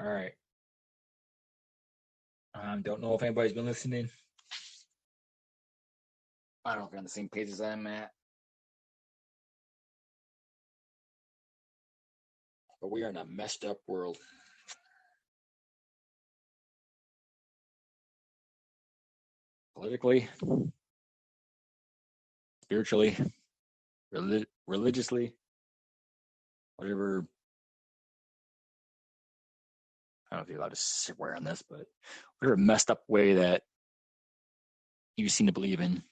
All right. Don't know if anybody's been listening. I don't know if you're on the same page as I'm at. But we are in a messed up world. Politically, spiritually, religiously, whatever. I don't know if you're allowed to swear on this, but whatever messed up way that you seem to believe in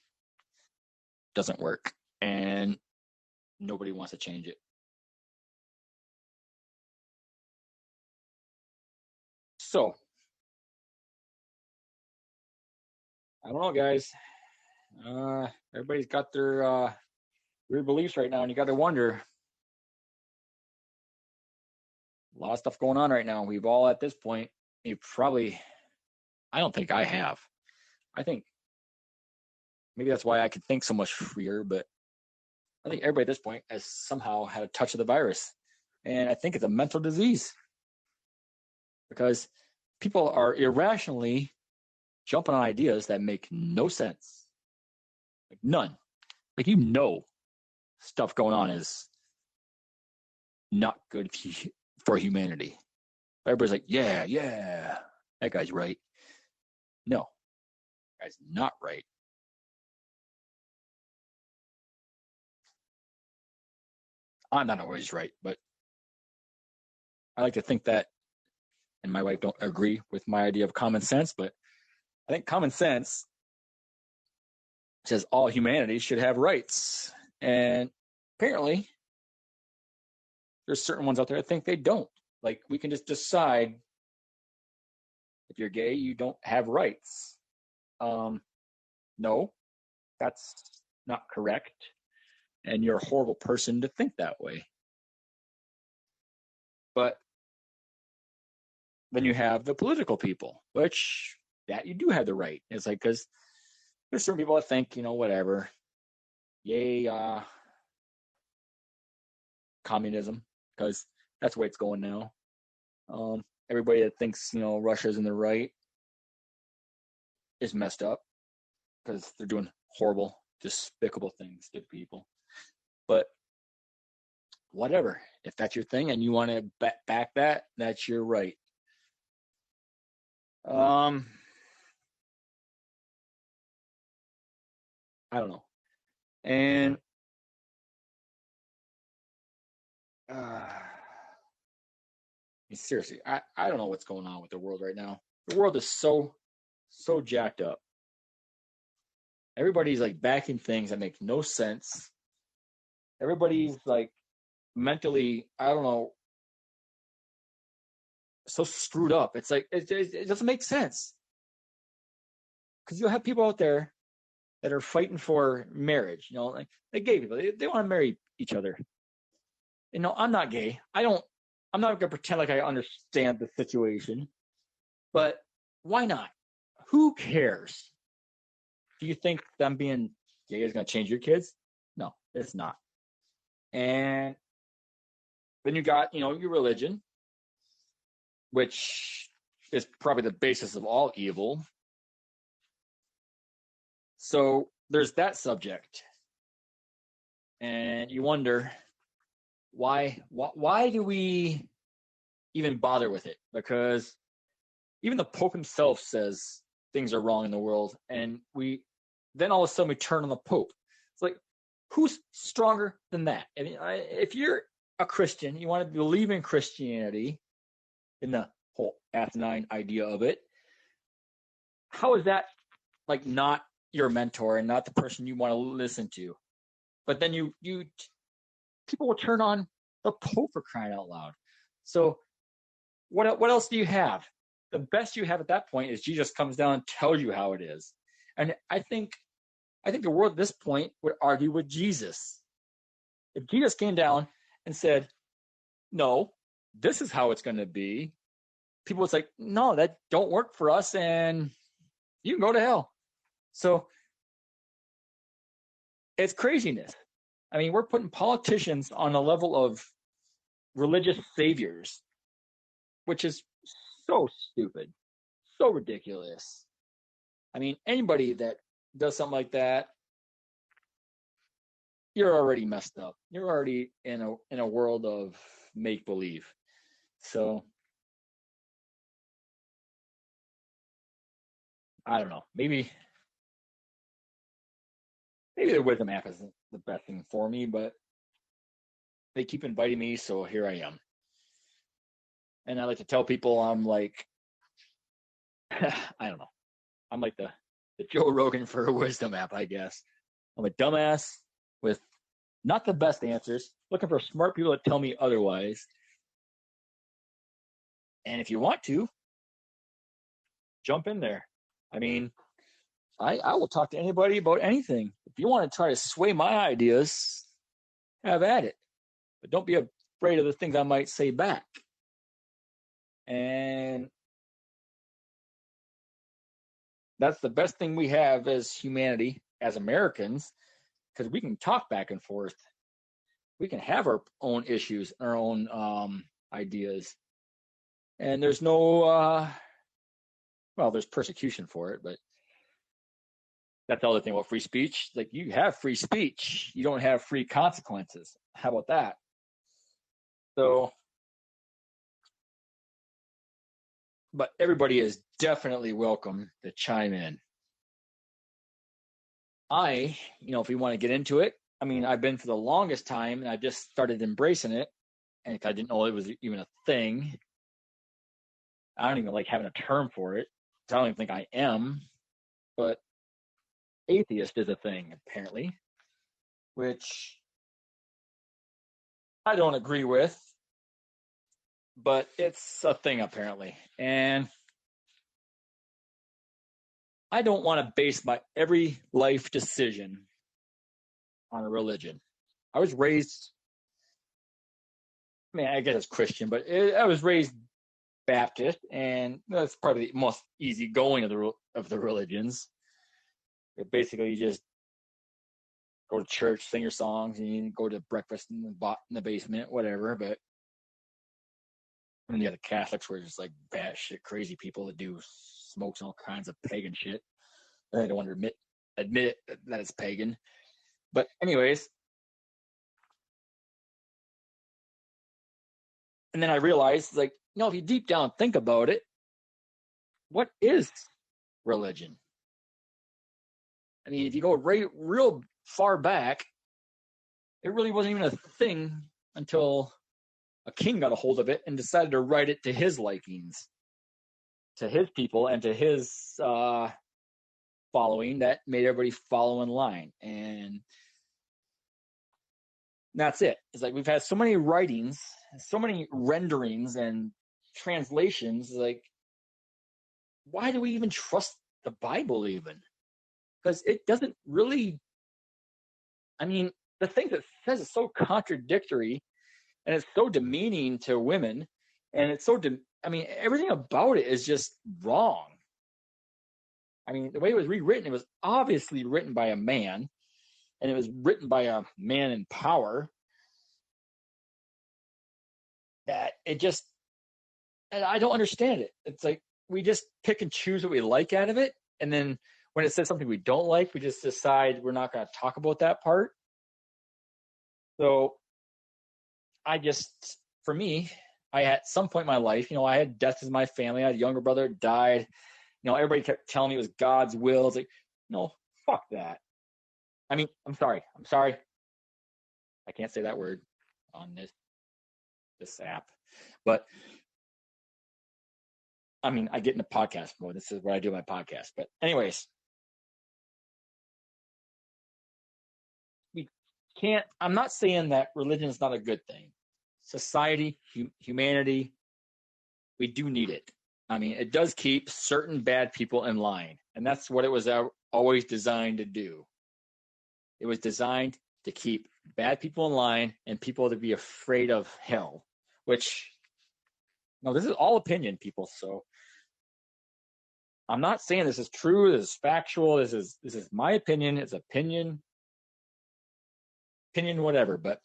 doesn't work, and nobody wants to change it. So, I don't know, guys. Everybody's got their weird beliefs right now, and you got to wonder. A lot of stuff going on right now. We've all, at this point, I don't think I have. I think maybe that's why I could think so much freer, but I think everybody at this point has somehow had a touch of the virus. And I think it's a mental disease because people are irrationally jumping on ideas that make no sense. Like none. Like, stuff going on is not good for humanity. Everybody's like, yeah, that guy's right. No, that guy's not right. I'm not always right, but I like to think that, and my wife don't agree with my idea of common sense, but I think common sense says all humanity should have rights. And apparently, there's certain ones out there that think they don't. Like, we can just decide if you're gay, you don't have rights. No, that's not correct. And you're a horrible person to think that way. But then you have the political people, which that you do have the right. It's like, because there's certain people that think, whatever, yay, communism, because that's the way it's going now. Everybody that thinks, Russia's in the right is messed up because they're doing horrible, despicable things to people. But whatever, if that's your thing and you want to back that, that's your right. I don't know. And seriously, I don't know what's going on with the world right now. The world is so jacked up. Everybody's like backing things that make no sense. Everybody's like mentally, I don't know, so screwed up. It's like it doesn't make sense. Because you'll have people out there that are fighting for marriage, like gay people. They want to marry each other. I'm not gay. I'm not going to pretend like I understand the situation. But why not? Who cares? Do you think them being gay is going to change your kids? No, it's not. And then you got, your religion, which is probably the basis of all evil. So there's that subject. And you wonder, why do we even bother with it? Because even the Pope himself says things are wrong in the world, and then all of a sudden we turn on the Pope. It's like, who's stronger than that? I mean, if you're a Christian, you want to believe in Christianity, in the whole asinine idea of it, how is that like not your mentor and not the person you want to listen to? But then you people will turn on the Pope, for crying out loud. So what else do you have? The best you have at that point is Jesus comes down and tells you how it is. And I think the world at this point would argue with Jesus. If Jesus came down and said, no, this is how it's going to be, people would say, no, that don't work for us, and you can go to hell. So it's craziness. I mean, we're putting politicians on a level of religious saviors, which is so stupid, so ridiculous. I mean, anybody that does something like that, you're already messed up. You're already in a world of make believe. So I don't know. Maybe the wisdom app isn't the best thing for me, but they keep inviting me, so here I am. And I like to tell people I'm like, I don't know. I'm like the Joe Rogan for a wisdom app, I guess. I'm a dumbass with not the best answers, looking for smart people that tell me otherwise. And if you want to, jump in there. I mean, I will talk to anybody about anything. If you want to try to sway my ideas, have at it. But don't be afraid of the things I might say back. And that's the best thing we have as humanity, as Americans, because we can talk back and forth. We can have our own issues, our own ideas. And there's no, there's persecution for it, but that's the other thing about free speech. Like, you have free speech, you don't have free consequences. How about that? So, but everybody is definitely welcome to chime in. If we want to get into it, I mean, I've been for the longest time and I just started embracing it. And I didn't know it was even a thing. I don't even like having a term for it. I don't even think I am. But atheist is a thing, apparently, which I don't agree with. But it's a thing, apparently. And I don't want to base my every life decision on a religion. I was raised, I guess it's Christian, but I was raised Baptist, and that's probably the most easygoing of the religions. Basically, you just go to church, sing your songs, and you go to breakfast in the basement, whatever. But and you have the Catholics, where it's like batshit crazy people that do smokes and all kinds of pagan shit. And they don't want to admit that it's pagan. But anyways, and then I realized, like, if you deep down think about it, what is religion? I mean, if you go real far back, it really wasn't even a thing until a king got a hold of it and decided to write it to his likings, to his people, and to his following that made everybody follow in line. And that's it. It's like we've had so many writings, so many renderings and translations. Like, why do we even trust the Bible even? Because it doesn't really, the thing that says is so contradictory and it's so demeaning to women, and it's so, everything about it is just wrong. The way it was rewritten, it was obviously written by a man, and it was written by a man in power, that it just, and I don't understand it. It's like we just pick and choose what we like out of it, and then when it says something we don't like, we just decide we're not going to talk about that part. So for me, I at some point in my life, I had death in my family. I had a younger brother died. Everybody kept telling me it was God's will. It's like, no, fuck that. I'm sorry. I can't say that word on this app, but I get into podcast mode. This is what I do in my podcast. But anyways, I'm not saying that religion is not a good thing. Society, humanity, we do need it. It does keep certain bad people in line, and that's what it was always designed to do. It was designed to keep bad people in line and people to be afraid of hell, which, this is all opinion, people. So I'm not saying this is true, this is factual, this is my opinion. It's opinion, whatever, but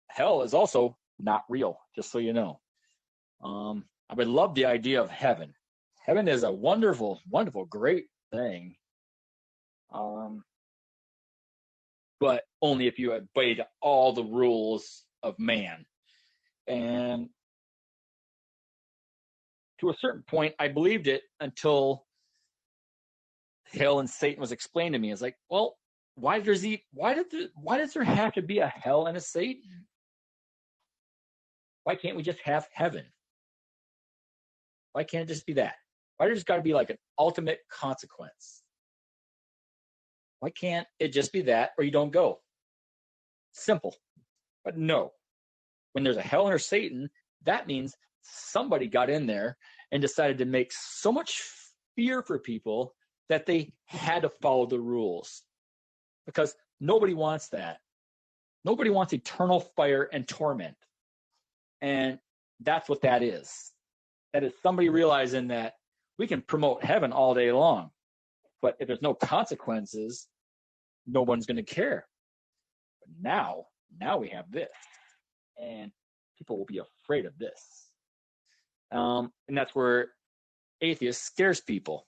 hell is also not real, just so you know. I would love the idea of heaven. Heaven is a wonderful, wonderful, great thing. But only if you obeyed all the rules of man. And to a certain point, I believed it until hell and Satan was explained to me. It's like, well, why does there have to be a hell and a Satan? Why can't we just have heaven? Why can't it just be that? Why does it got to be like an ultimate consequence? Why can't it just be that, or you don't go? Simple. But no. When there's a hell and a Satan, that means somebody got in there and decided to make so much fear for people that they had to follow the rules. Because nobody wants that. Nobody wants eternal fire and torment. And that's what that is. That is somebody realizing that we can promote heaven all day long, but if there's no consequences, no one's going to care. But now we have this, and people will be afraid of this. And that's where atheists scares people,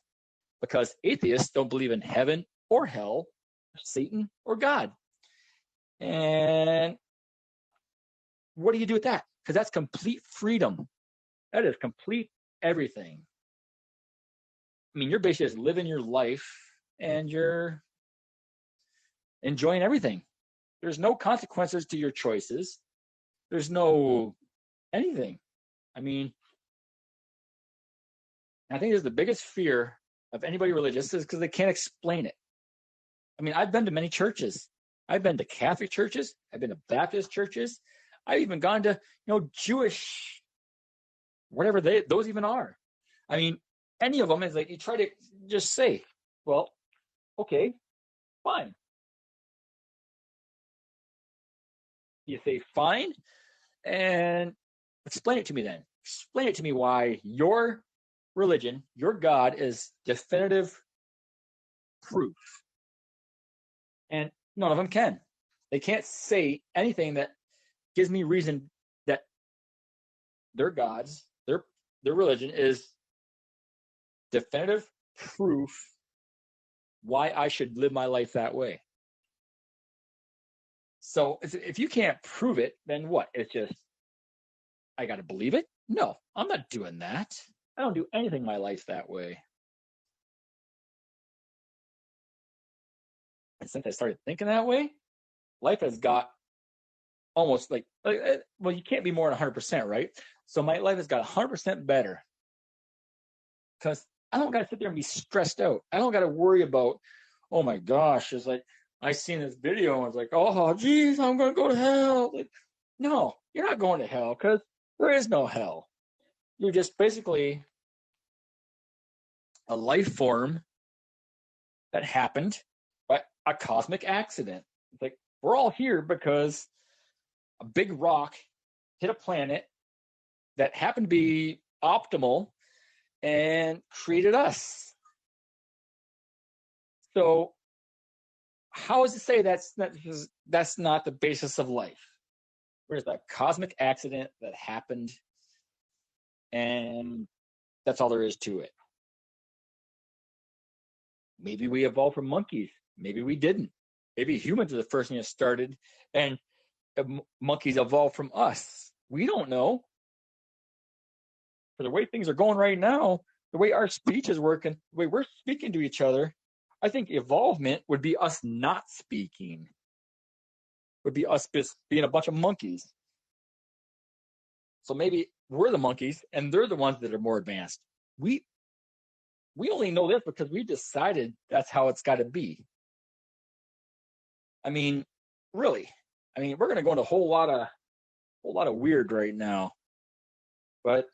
because atheists don't believe in heaven or hell, or Satan or God. And what do you do with that? Because that's complete freedom. That is complete everything. I mean, you're basically just living your life and you're enjoying everything. There's no consequences to your choices. There's no anything. I mean, I think this is the biggest fear of anybody religious is because they can't explain it. I mean, I've been to many churches. I've been to Catholic churches. I've been to Baptist churches. I've even gone to, Jewish, whatever those even are. I mean, any of them is like you try to just say, well, okay, fine. You say fine, and explain it to me then. Explain it to me why your religion, your God, is definitive proof. And none of them can. They can't say anything that gives me reason that their gods, their religion is definitive proof why I should live my life that way. So if you can't prove it, then what? It's just, I got to believe it? No, I'm not doing that. I don't do anything in my life that way. And since I started thinking that way, life has got almost like, well, you can't be more than 100%, right? So my life has got 100% better. Because I don't got to sit there and be stressed out. I don't got to worry about, oh my gosh, it's like, I seen this video and it's like, oh, geez, I'm going to go to hell. Like, no, you're not going to hell because there is no hell. You're just basically a life form that happened by a cosmic accident. It's like, we're all here because a big rock hit a planet that happened to be optimal and created us. So how is it say that's not the basis of life? There's a cosmic accident that happened, and that's all there is to it. Maybe we evolved from monkeys. Maybe we didn't. Maybe humans are the first thing that started, and monkeys evolved from us. We don't know. For the way things are going right now, the way our speech is working, the way we're speaking to each other, I think evolvement would be us not speaking. Would be us being a bunch of monkeys. So maybe we're the monkeys and they're the ones that are more advanced. We only know this because we decided that's how it's got to be. I mean, really. I mean, we're going to go into a whole lot of weird right now. But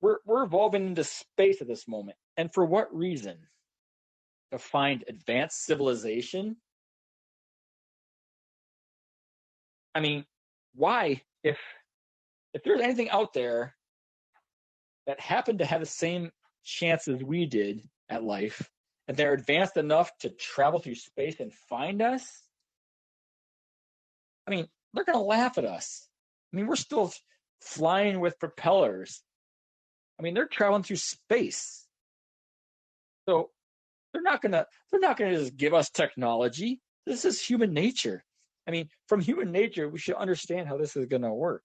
we're evolving into space at this moment. And for what reason? To find advanced civilization? I mean, why? If there's anything out there that happened to have the same chances we did at life, and they're advanced enough to travel through space and find us, I mean, they're going to laugh at us. I mean, we're still flying with propellers. I mean, they're traveling through space. So they're not gonna just give us technology. This is human nature. I mean, from human nature, we should understand how this is gonna work.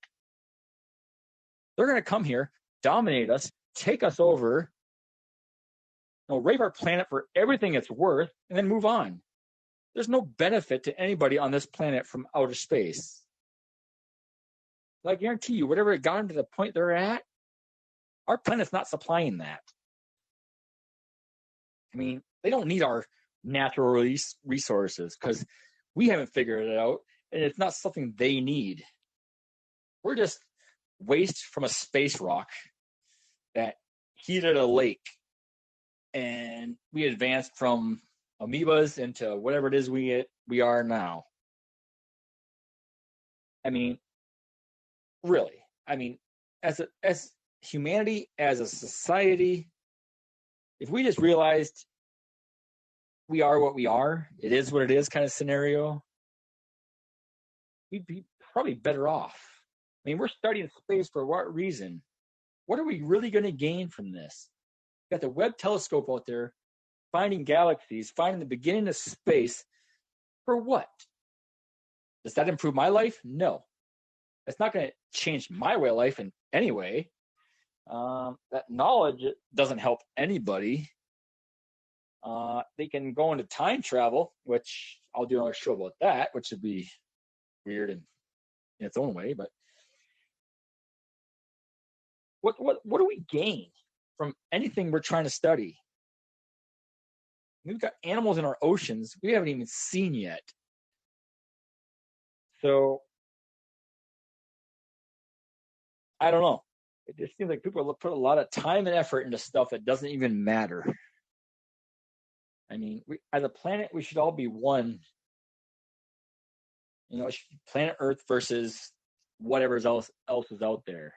They're gonna come here, dominate us, take us over, rape our planet for everything it's worth, and then move on. There's no benefit to anybody on this planet from outer space. I guarantee you, whatever it got them to the point they're at, our planet's not supplying that. I mean, they don't need our natural resources because we haven't figured it out, and it's not something they need. We're just waste from a space rock that heated a lake, and we advanced from amoebas into whatever it is we are now. I mean, really. I mean, as humanity, as a society, if we just realized we are what we are, it is what it is kind of scenario, we'd be probably better off. I mean, we're studying space for what reason? What are we really going to gain from this? We got the Webb telescope out there, finding galaxies, finding the beginning of space. For what? Does that improve my life? No. That's not going to change my way of life in any way. That knowledge doesn't help anybody. They can go into time travel, which I'll do another show about that, which would be weird in its own way. But what do we gain from anything we're trying to study? We've got animals in our oceans we haven't even seen yet. So I don't know. It just seems like people put a lot of time and effort into stuff that doesn't even matter. I mean, as a planet, we should all be one. Planet Earth versus whatever else is out there.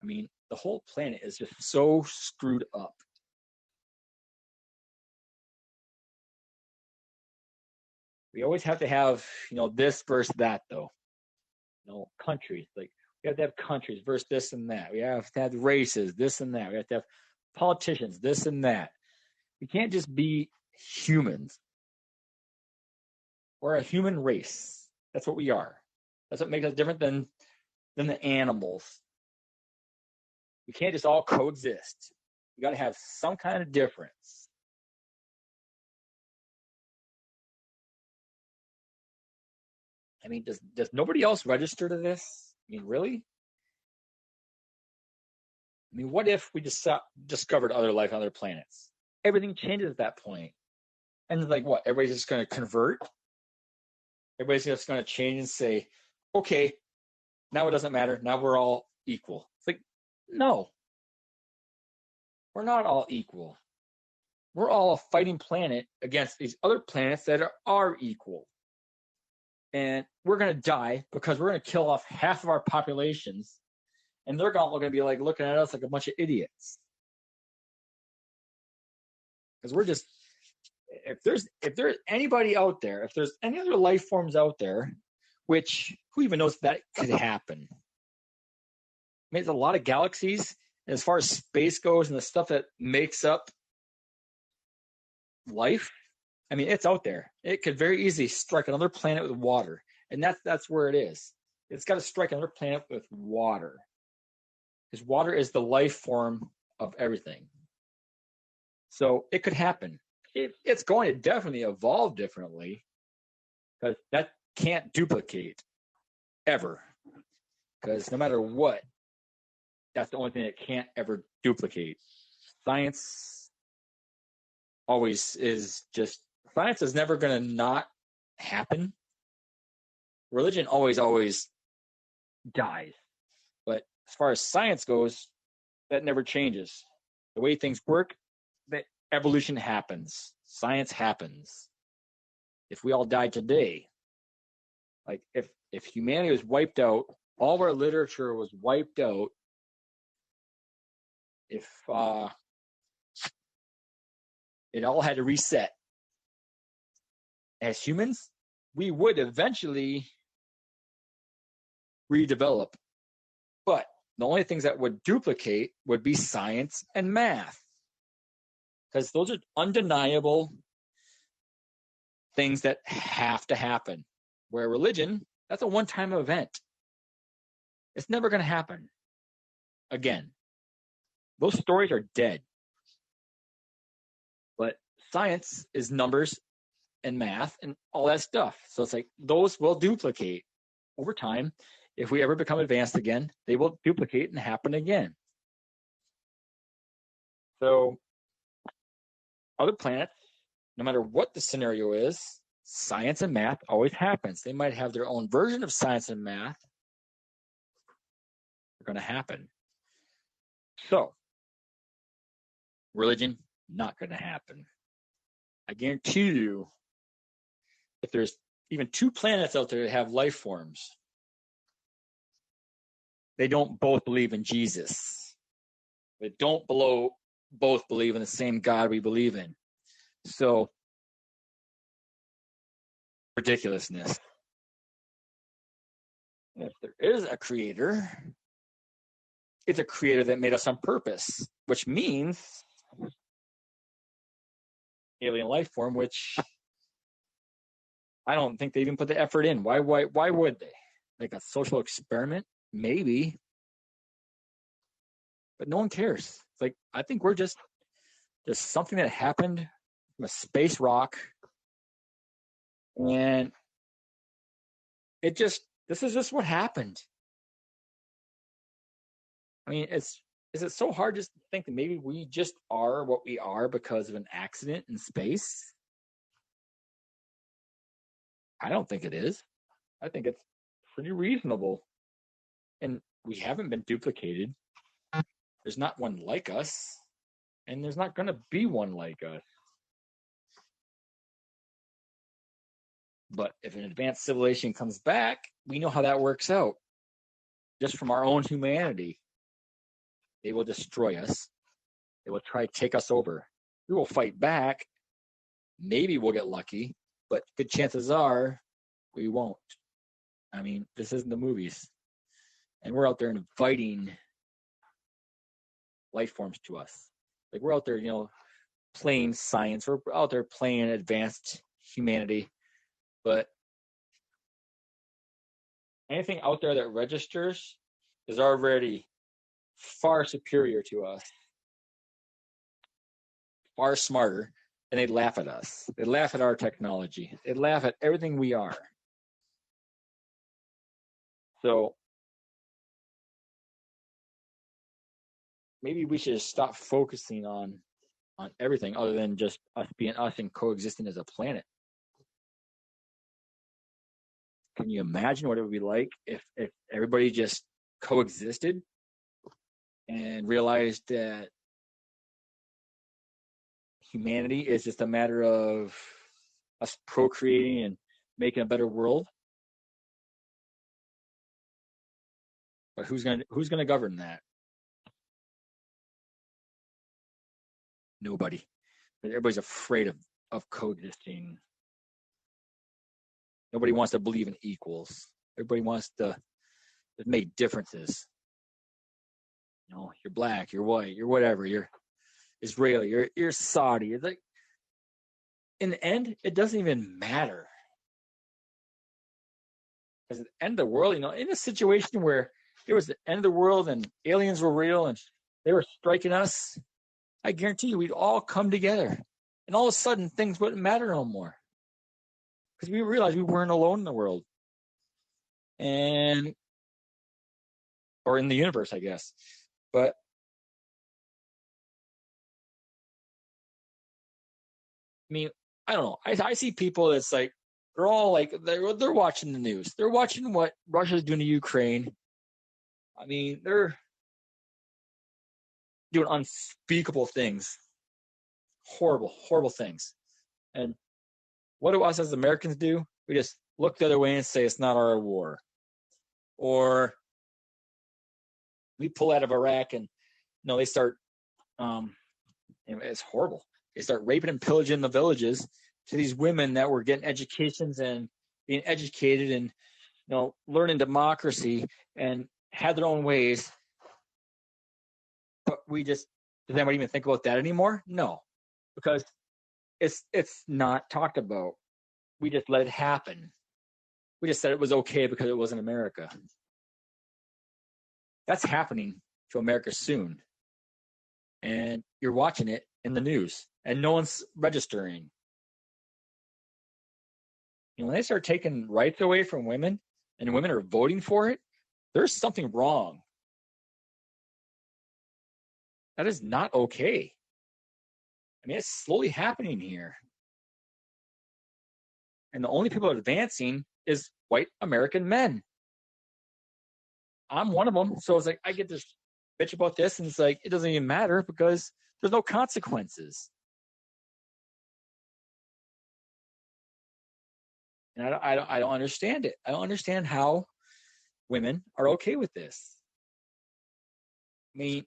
I mean, the whole planet is just so screwed up. We always have to have, this versus that, though. Countries. Like, we have to have countries versus this and that. We have to have races, this and that. We have to have politicians, this and that. We can't just be humans. We're a human race. That's what we are. That's what makes us different than the animals. We can't just all coexist. We got to have some kind of difference. I mean, does nobody else register to this? I mean, really? I mean, what if we just discovered other life on other planets? Everything changes at that point. And it's like, what? Everybody's just going to convert? Everybody's just going to change and say, okay, now it doesn't matter. Now we're all equal. It's like, no. We're not all equal. We're all a fighting planet against these other planets that are equal. And we're going to die because we're going to kill off half of our populations. And they're going to be like looking at us like a bunch of idiots. Because we're just, if there's anybody out there, if there's any other life forms out there, which who even knows if that could happen? I mean, there's a lot of galaxies. And as far as space goes and the stuff that makes up life, I mean, it's out there. It could very easily strike another planet with water. And that's where it is. It's got to strike another planet with water. Because water is the life form of everything. So it could happen. It's going to definitely evolve differently. Because that can't duplicate ever. Because no matter what, that's the only thing that can't ever duplicate. Science is never going to not happen. Religion always dies. But as far as science goes, that never changes. The way things work, that evolution happens. Science happens. If we all died today, like if humanity was wiped out, all of our literature was wiped out, if it all had to reset. As humans, we would eventually redevelop. But The only things that would duplicate would be science and math, because those are undeniable things that have to happen. Where religion, that's a one-time event. It's never going to happen again. Those stories are dead. But science is numbers and math and all that stuff. So it's like those will duplicate over time. If we ever become advanced again, they will duplicate and happen again. So other planets, no matter what the scenario is, science and math always happens. They might have their own version of science and math. They're going to happen. So religion, not going to happen. I guarantee you, if there's even 2 planets out there that have life forms, they don't both believe in Jesus. They don't both believe in the same God we believe in. So, ridiculousness. If there is a creator, it's a creator that made us on purpose, which means alien life form, which I don't think they even put the effort in. Why would they? Like a social experiment? Maybe. But no one cares. It's like, I think we're just something that happened from a space rock. And this is just what happened. I mean, is it so hard just to think that maybe we just are what we are because of an accident in space? I don't think it is. I think it's pretty reasonable. And we haven't been duplicated. There's not one like us, and there's not going to be one like us. But if an advanced civilization comes back, we know how that works out. Just from our own humanity. They will destroy us. They will try to take us over. We will fight back. Maybe we'll get lucky, but good chances are we won't. I mean, this isn't the movies. And we're out there inviting life forms to us. Like, we're out there, playing science. We're out there playing advanced humanity. But anything out there that registers is already far superior to us, far smarter, and they laugh at us. They laugh at our technology. They laugh at everything we are. So maybe we should stop focusing on everything other than just us being us and coexisting as a planet. Can you imagine what it would be like if everybody just coexisted and realized that humanity is just a matter of us procreating and making a better world? But who's gonna govern that? Nobody. But everybody's afraid of coexisting. Nobody wants to believe in equals. Everybody wants to make differences. You're black, you're white, you're whatever, you're Israeli, you're Saudi. It's like, in the end, it doesn't even matter. Because at the end of the world, in a situation where it was the end of the world and aliens were real and they were striking us, I guarantee you we'd all come together. And all of a sudden, things wouldn't matter no more. Because we realized we weren't alone in the world. Or in the universe, I guess. But I mean, I don't know. I see people that's like, they're all like, they're watching the news. They're watching what Russia's doing to Ukraine. I mean, they're doing unspeakable things. Horrible, horrible things. And what do us as Americans do? We just look the other way and say it's not our war. Or we pull out of Iraq and they start, it's horrible. They start raping and pillaging the villages to these women that were getting educations and being educated and learning democracy and had their own ways. But does anybody even think about that anymore? No, because it's not talked about. We just let it happen. We just said it was okay because it wasn't America. That's happening to America soon. And you're watching it in the news and no one's registering. When they start taking rights away from women and women are voting for it, there's something wrong. That is not okay. I mean, it's slowly happening here. And the only people advancing is white American men. I'm one of them. So it's like, I get this bitch about this, and it's like, it doesn't even matter because there's no consequences. And I don't understand it. I don't understand how women are okay with this. I mean,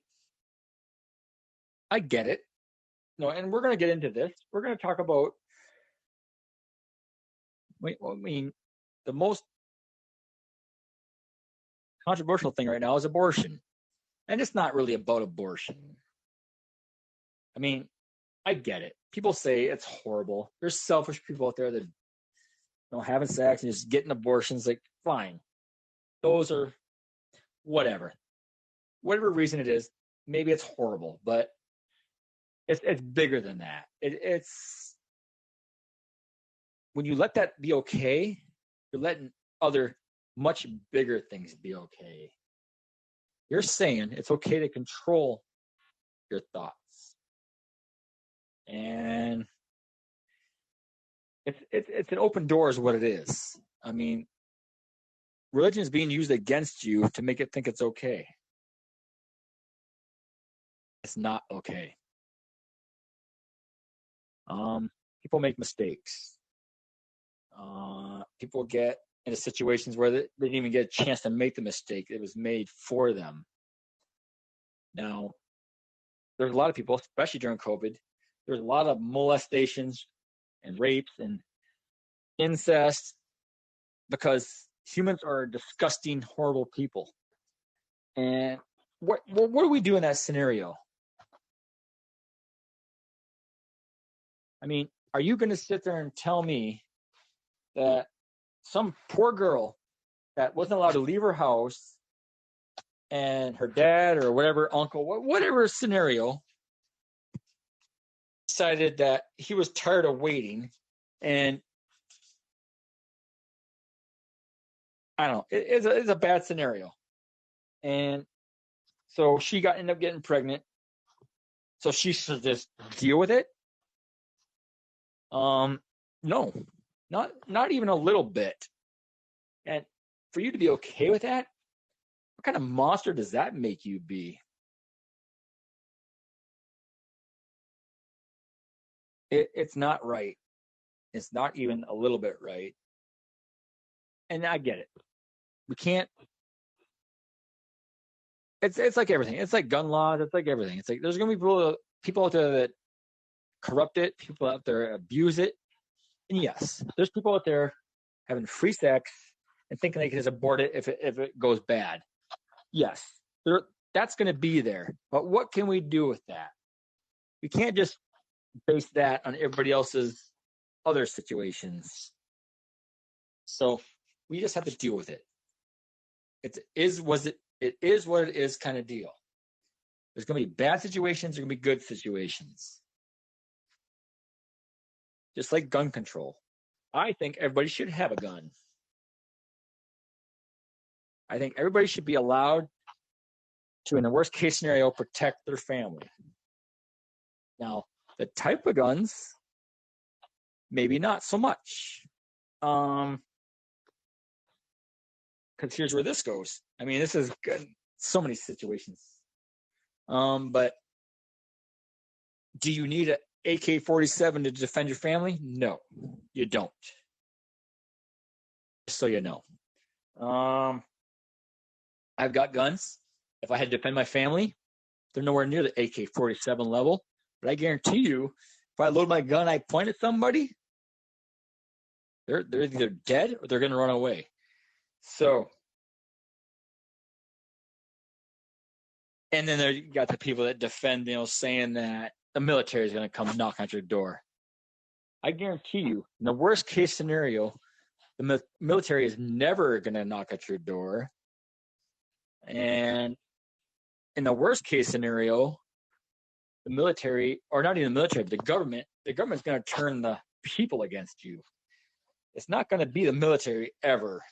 I get it. No, and we're going to get into this. We're going to talk about, I mean, the most controversial thing right now is abortion. And it's not really about abortion. I mean, I get it. People say it's horrible. There's selfish people out there that having sex and just getting abortions. Like, fine. Those are whatever reason it is. Maybe it's horrible, but it's bigger than that. It's when you let that be okay, you're letting other much bigger things be okay. You're saying it's okay to control your thoughts, and it's an open door is what it is. I mean, religion is being used against you to make it think it's okay. It's not okay. People make mistakes. People get into situations where they didn't even get a chance to make the mistake. It was made for them. Now, there's a lot of people, especially during COVID, there's a lot of molestations and rapes and incest because humans are disgusting, horrible people. And what do we do in that scenario? I mean, are you going to sit there and tell me that some poor girl that wasn't allowed to leave her house and her dad or whatever, uncle, whatever scenario, decided that he was tired of waiting, and I don't know, it's a bad scenario. And so she ended up getting pregnant. So she should just deal with it. No, not even a little bit. And for you to be okay with that, what kind of monster does that make you be? It's not right. It's not even a little bit right. And I get it. We can't. It's like everything. It's like gun laws. It's like everything. It's like there's going to be people out there that corrupt it. People out there abuse it. And yes, there's people out there having free sex and thinking they can just abort it if it goes bad. Yes, that's going to be there. But what can we do with that? We can't just base that on everybody else's other situations. So we just have to deal with it. It is what it is kind of deal. There's going to be bad situations. There's going to be good situations. Just like gun control. I think everybody should have a gun. I think everybody should be allowed to, in the worst case scenario, protect their family. Now, the type of guns, maybe not so much. Because here's where this goes. I mean, this is good. So many situations. But do you need an AK-47 to defend your family? No, you don't. Just so you know. I've got guns. If I had to defend my family, they're nowhere near the AK-47 level. But I guarantee you, if I load my gun, I point at somebody, they're either dead or they're going to run away. So And then there you got the people that defend, saying that the military is going to come knock on your door. I guarantee you, in the worst case scenario, the military is never going to knock at your door. And in the worst case scenario, the military, or not even the military, but the government's going to turn the people against you. It's not going to be the military ever.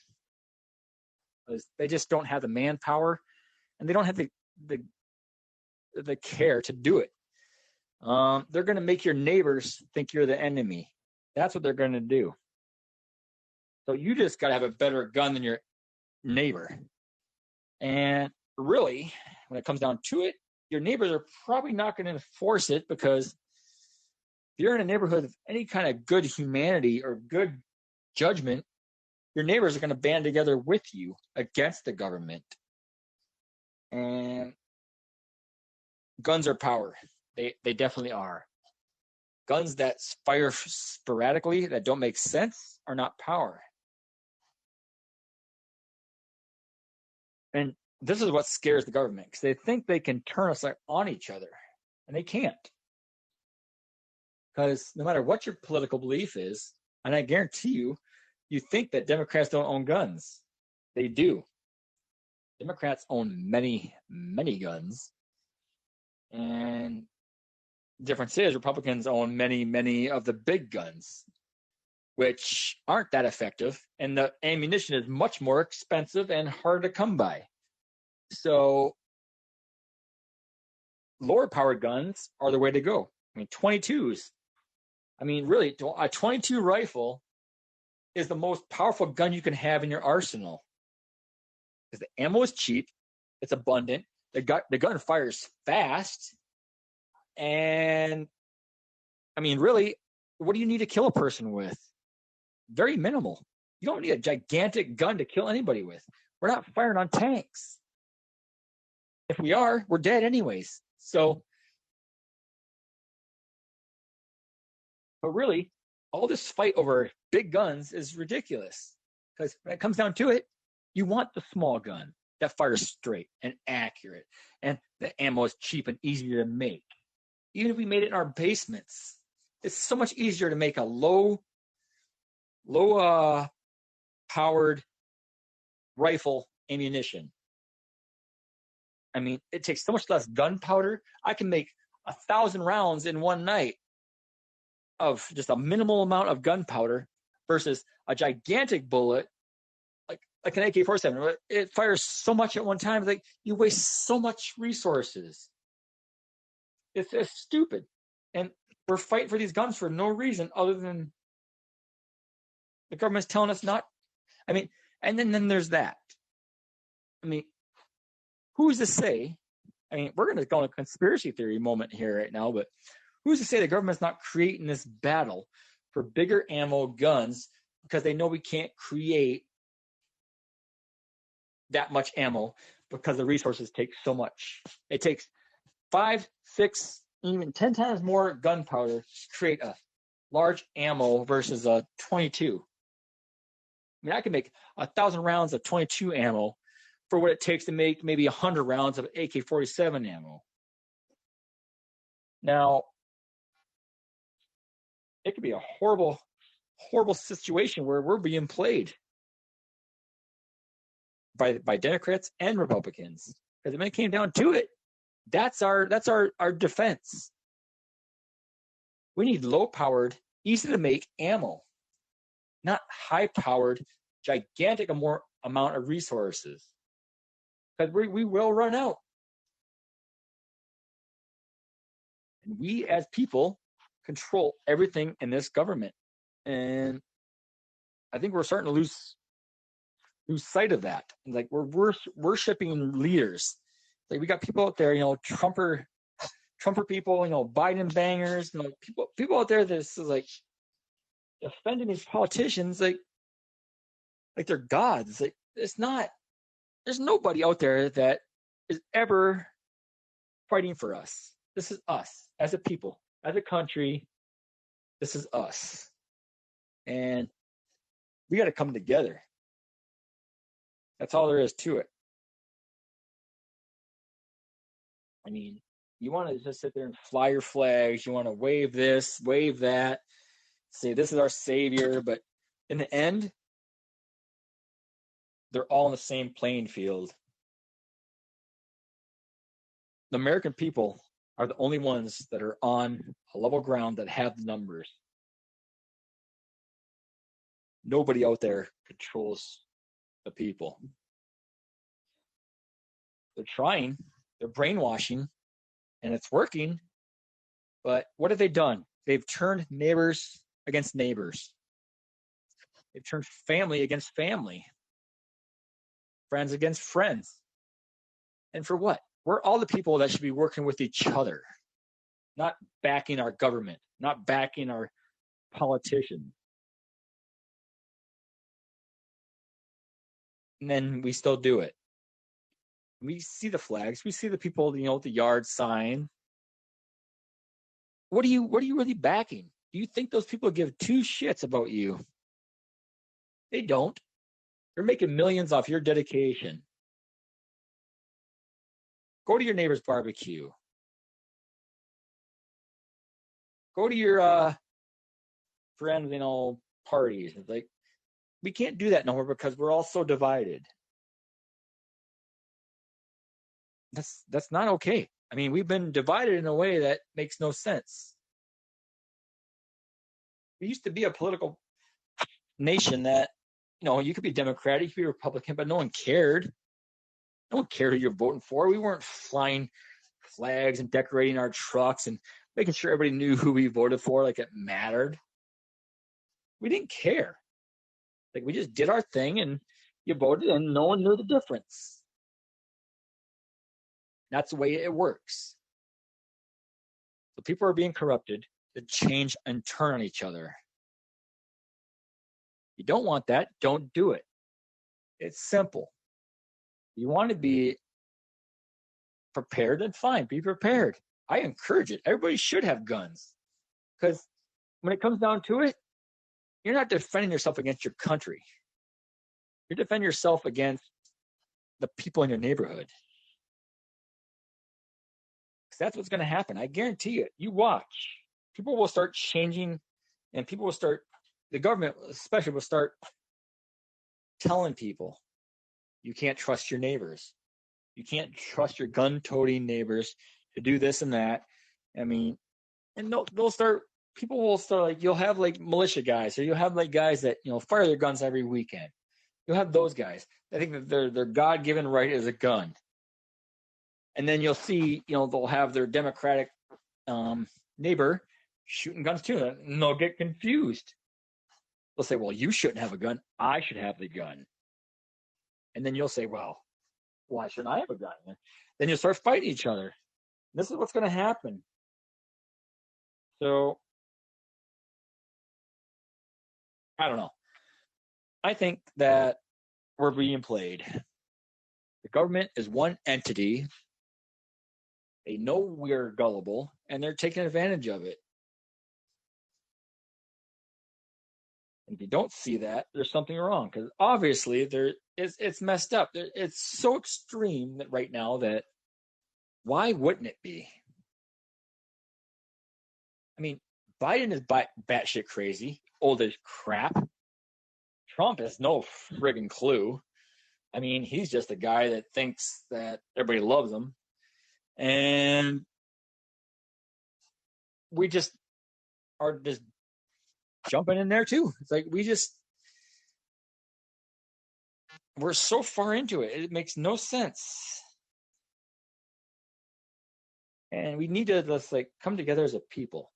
They just don't have the manpower, and they don't have the care to do it. They're going to make your neighbors think you're the enemy. That's what they're going to do. So you just got to have a better gun than your neighbor. And really, when it comes down to it, your neighbors are probably not going to enforce it, because if you're in a neighborhood of any kind of good humanity or good judgment, your neighbors are going to band together with you against the government. And guns are power. They definitely are. Guns that fire sporadically, that don't make sense, are not power. And this is what scares the government, because they think they can turn us on each other, and they can't. Because no matter what your political belief is, and I guarantee you think that Democrats don't own guns. They do. Democrats own many, many guns. And the difference is Republicans own many, many of the big guns, which aren't that effective. And the ammunition is much more expensive and hard to come by. So lower powered guns are the way to go. I mean, 22s. I mean, really, a 22 rifle is the most powerful gun you can have in your arsenal. Because the ammo is cheap, it's abundant, the gun fires fast, and I mean, really, what do you need to kill a person with? Very minimal. You don't need a gigantic gun to kill anybody with. We're not firing on tanks. If we are, we're dead anyways. So, but really, all this fight over big guns is ridiculous. Because when it comes down to it, you want the small gun that fires straight and accurate, and the ammo is cheap and easy to make. Even if we made it in our basements, it's so much easier to make a low powered rifle ammunition. I mean, it takes so much less gunpowder. I can make 1,000 rounds in one night of just a minimal amount of gunpowder versus a gigantic bullet like an AK-47. It fires so much at one time, like you waste so much resources. It's stupid. And we're fighting for these guns for no reason other than the government's telling us not. I mean, and then there's that. I mean, who's to say? I mean, we're going to go on a conspiracy theory moment here right now, but who's to say the government's not creating this battle for bigger ammo guns because they know we can't create that much ammo because the resources take so much. It takes 5, 6, even 10 times more gunpowder to create a large ammo versus a 22. I mean, I can make 1,000 rounds of 22 ammo for what it takes to make maybe 100 rounds of AK-47 ammo. Now, it could be a horrible, horrible situation where we're being played by Democrats and Republicans. Because when it came down to it, that's our defense. We need low-powered, easy-to-make ammo, not high-powered, gigantic amount of resources. Because we will run out. And we, as people, control everything in this government. And I think we're starting to lose sight of that. Like, we're worshiping leaders. Like, we got people out there, Trumper people, Biden bangers, people out there that's like defending these politicians like they're gods. Like, it's not. There's nobody out there that is ever fighting for us. This is us as a people, as a country. This is us, and we got to come together. That's all there is to it. I mean, you want to just sit there and fly your flags. You want to wave this, wave that, say this is our savior. But in the end, they're all in the same playing field. The American people are the only ones that are on a level ground that have the numbers. Nobody out there controls the people. They're trying, they're brainwashing, and it's working. But what have they done? They've turned neighbors against neighbors. They've turned family against family, friends against friends. And for what? We're all the people that should be working with each other, not backing our government, not backing our politicians. And then we still do it. We see the flags, we see the people, with the yard sign. What are you really backing? Do you think those people give two shits about you? They don't. They're making millions off your dedication. Go to your neighbor's barbecue. Go to your friends, parties. It's like, we can't do that no more because we're all so divided. That's not okay. I mean, we've been divided in a way that makes no sense. We used to be a political nation that, you could be Democratic, you could be Republican, but no one cared. No one cared who you're voting for. We weren't flying flags and decorating our trucks and making sure everybody knew who we voted for like it mattered. We didn't care. Like, we just did our thing and you voted and no one knew the difference. That's the way it works. So people are being corrupted to change and turn on each other. You don't want that, don't do it. It's simple. You want to be prepared, then fine, be prepared. I encourage it. Everybody should have guns. Because when it comes down to it, you're not defending yourself against your country. You're defending yourself against the people in your neighborhood. Because that's what's going to happen. I guarantee you. You watch. People will start changing, and the government especially will start telling people, you can't trust your neighbors. You can't trust your gun-toting neighbors to do this and that. I mean, and people will start, like, you'll have like militia guys, or you'll have like guys that, fire their guns every weekend. You'll have those guys. I think that their God-given right is a gun. And then you'll see, they'll have their Democratic neighbor shooting guns too. And they'll get confused. They'll say, well, you shouldn't have a gun. I should have the gun. And then you'll say, well, why shouldn't I have a gun? Then you'll start fighting each other. This is what's going to happen. So, I don't know. I think that we're being played. The government is one entity. They know we're gullible, and they're taking advantage of it. And if you don't see that, there's something wrong, because obviously it's messed up. It's so extreme that right now that why wouldn't it be? I mean, Biden is batshit crazy, old as crap. Trump has no friggin' clue. I mean, he's just a guy that thinks that everybody loves him. And we just are just jumping in there too. It's like we're so far into it. It makes no sense. And we need to just come together as a people.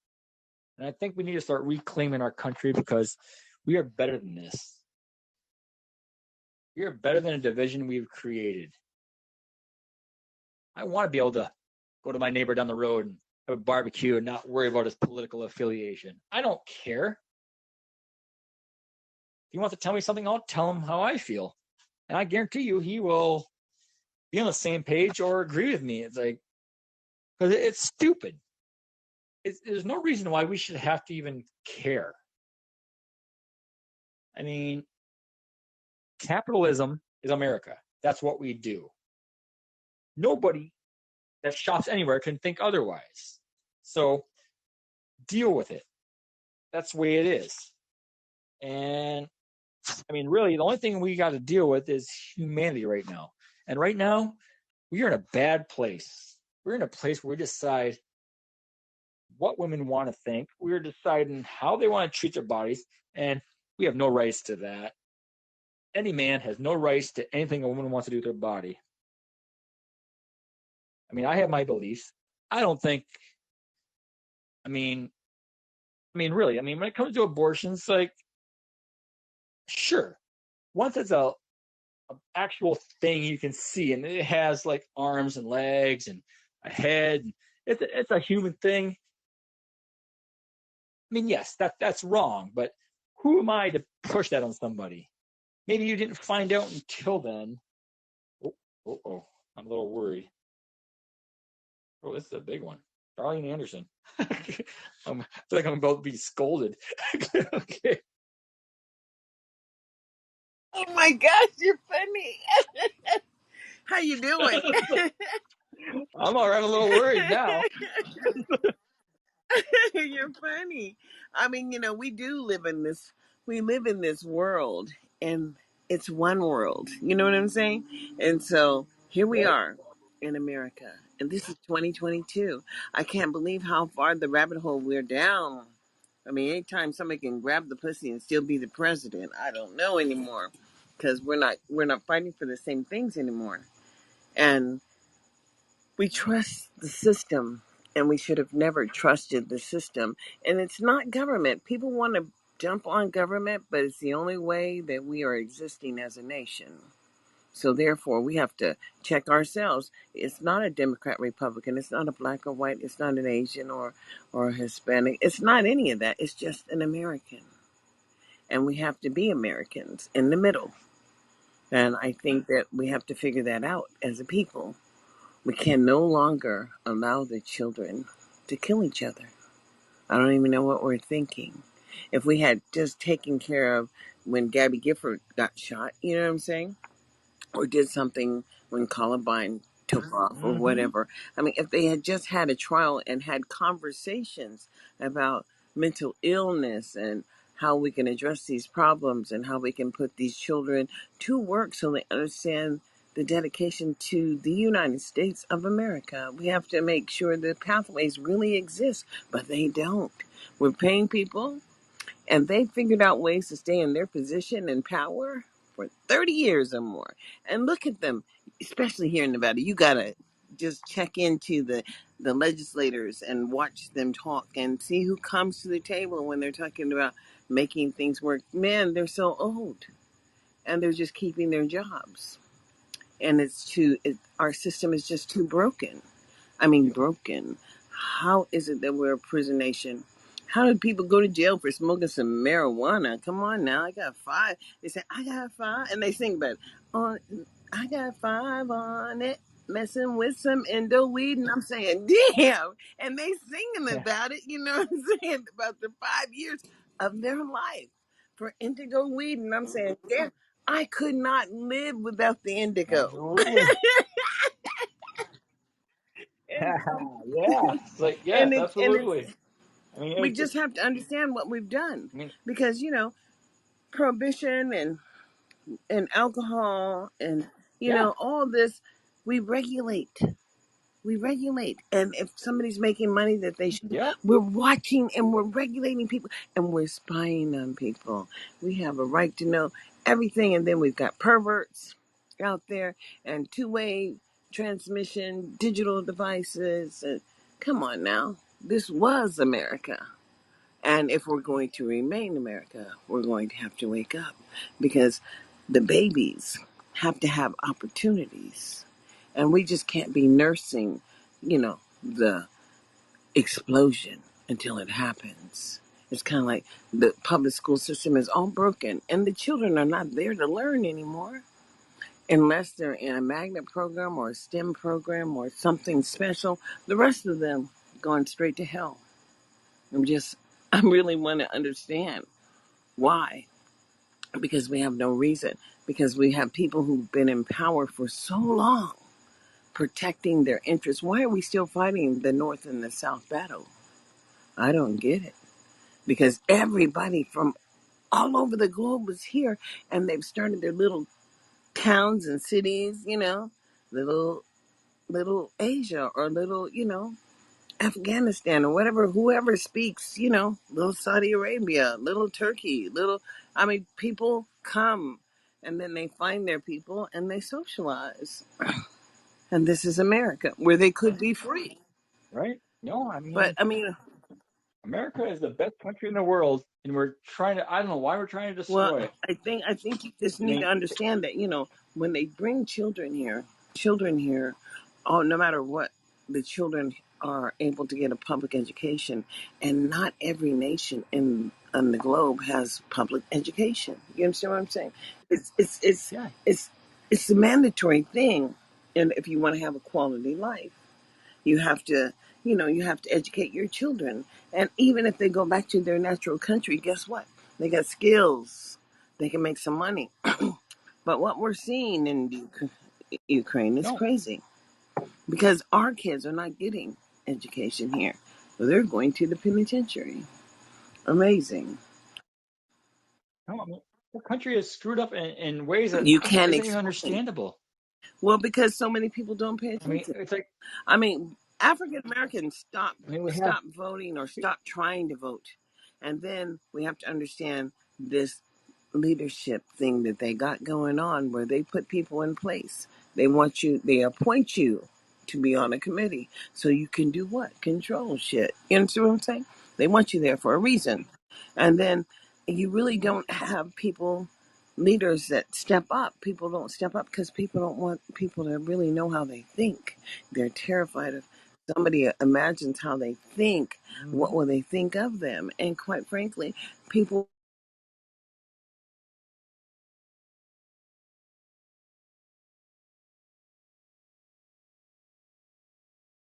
And I think we need to start reclaiming our country, because we are better than this. We are better than a division we've created. I want to be able to go to my neighbor down the road and have a barbecue and not worry about his political affiliation. I don't care. If he wants to tell me something, I'll tell him how I feel. And I guarantee you he will be on the same page or agree with me. It's like, because it's stupid. There's no reason why we should have to even care. I mean, capitalism is America. That's what we do. Nobody that shops anywhere can think otherwise. So deal with it. That's the way it is. And I mean, really, the only thing we got to deal with is humanity right now. And right now, we are in a bad place. We're in a place where we decide what women want to think. We're deciding how they want to treat their bodies, and we have no rights to that. Any man has no rights to anything a woman wants to do with their body. I mean, I have my beliefs. I don't think. I mean, really. I mean, when it comes to abortions, like, sure, once it's a actual thing you can see, and it has like arms and legs and a head. It's a human thing. I mean, yes, that's wrong, but who am I to push that on somebody? Maybe you didn't find out until then. Oh, I'm a little worried. Oh, this is a big one. Darlene Anderson. I feel like I'm about to be scolded. Okay. Oh my gosh, you're funny. How you doing? I'm all right. I'm a little worried now. You're funny. I mean, we live in this world, and it's one world. You know what I'm saying? And so here we Right. are in America, and this is 2022. I can't believe how far the rabbit hole we're down. I mean, anytime somebody can grab the pussy and still be the president, I don't know anymore, because we're not fighting for the same things anymore. And we trust the system, and we should have never trusted the system. And it's not government. People want to jump on government, but it's the only way that we are existing as a nation. So therefore, we have to check ourselves. It's not a Democrat, Republican. It's not a black or white. It's not an Asian or a Hispanic. It's not any of that. It's just an American. And we have to be Americans in the middle. And I think that we have to figure that out as a people. We can no longer allow the children to kill each other. I don't even know what we're thinking. If we had just taken care of when Gabby Gifford got shot, you know what I'm saying? Or did something when Columbine took off or Mm-hmm. whatever. I mean, if they had just had a trial and had conversations about mental illness and how we can address these problems and how we can put these children to work so they understand the dedication to the United States of America. We have to make sure the pathways really exist, but they don't. We're paying people, and they figured out ways to stay in their position and power for 30 years or more. And look at them, especially here in Nevada. You got to just check into the legislators and watch them talk and see who comes to the table when they're talking about making things work. Man, they're so old, and they're just keeping their jobs. And our system is just too broken. I mean, broken. How is it that we're a prison nation? How did people go to jail for smoking some marijuana? Come on now, I got five. They say, I got five. And they sing about it. On, I got five on it, messing with some Indo weed. And I'm saying, damn. And they singing Yeah. about it, you know what I'm saying? About the 5 years of their life for indigo weed. And I'm saying, damn, I could not live without the indigo. Absolutely. And so, Yeah. It's like, and yes, it's absolutely. I mean, we it's just have to understand what we've done, I mean, because prohibition and alcohol and yeah. all this, we regulate. And if somebody's making money that they should, Yep. we're watching and we're regulating people and we're spying on people. We have a right to know everything. And then we've got perverts out there and two-way transmission digital devices, and come on now, this was America. And if we're going to remain America, we're going to have to wake up, because the babies have to have opportunities. And we just can't be nursing, the explosion until it happens. It's kind of like the public school system is all broken, and the children are not there to learn anymore unless they're in a magnet program or a STEM program or something special. The rest of them going straight to hell. I really want to understand why. Because we have no reason. Because we have people who've been in power for so long protecting their interests. Why are we still fighting the North and the South battle? I don't get it. Because everybody from all over the globe was here, and they've started their little towns and cities, little Asia, or little, Afghanistan, or whatever, whoever speaks, little Saudi Arabia, little Turkey, people come and then they find their people and they socialize. And this is America, where they could be free. right? No, But I mean, America is the best country in the world, and we're trying to. I don't know why we're trying to well, destroy it. I think you just I need to mean, understand that, when they bring children here, oh, no matter what, the children are able to get a public education, and not every nation on the globe has public education. You understand what I'm saying? It's it's it's yeah, it's it's a mandatory thing, and if you want to have a quality life, you have to, you have to educate your children. And even if they go back to their natural country, guess what? They got skills. They can make some money. But what we're seeing in Ukraine is no, crazy, because our kids are not getting education here. They're going to the penitentiary. Amazing. no. The country is screwed up in ways that You can't isn't even explain. understandable. Well, because so many people don't pay I mean, attention. it's like, I mean, African Americans we have, stop voting or stop trying to vote. And then we have to understand this leadership thing that they got going on, where they put people in place. They appoint you to be on a committee so you can do what? Control shit. You understand what I'm saying? They want you there for a reason. And then you really don't have leaders that step up. People don't step up because people don't want people to really know how they think. They're terrified of somebody imagines how they think. What mhm, will they think of them? And quite frankly, people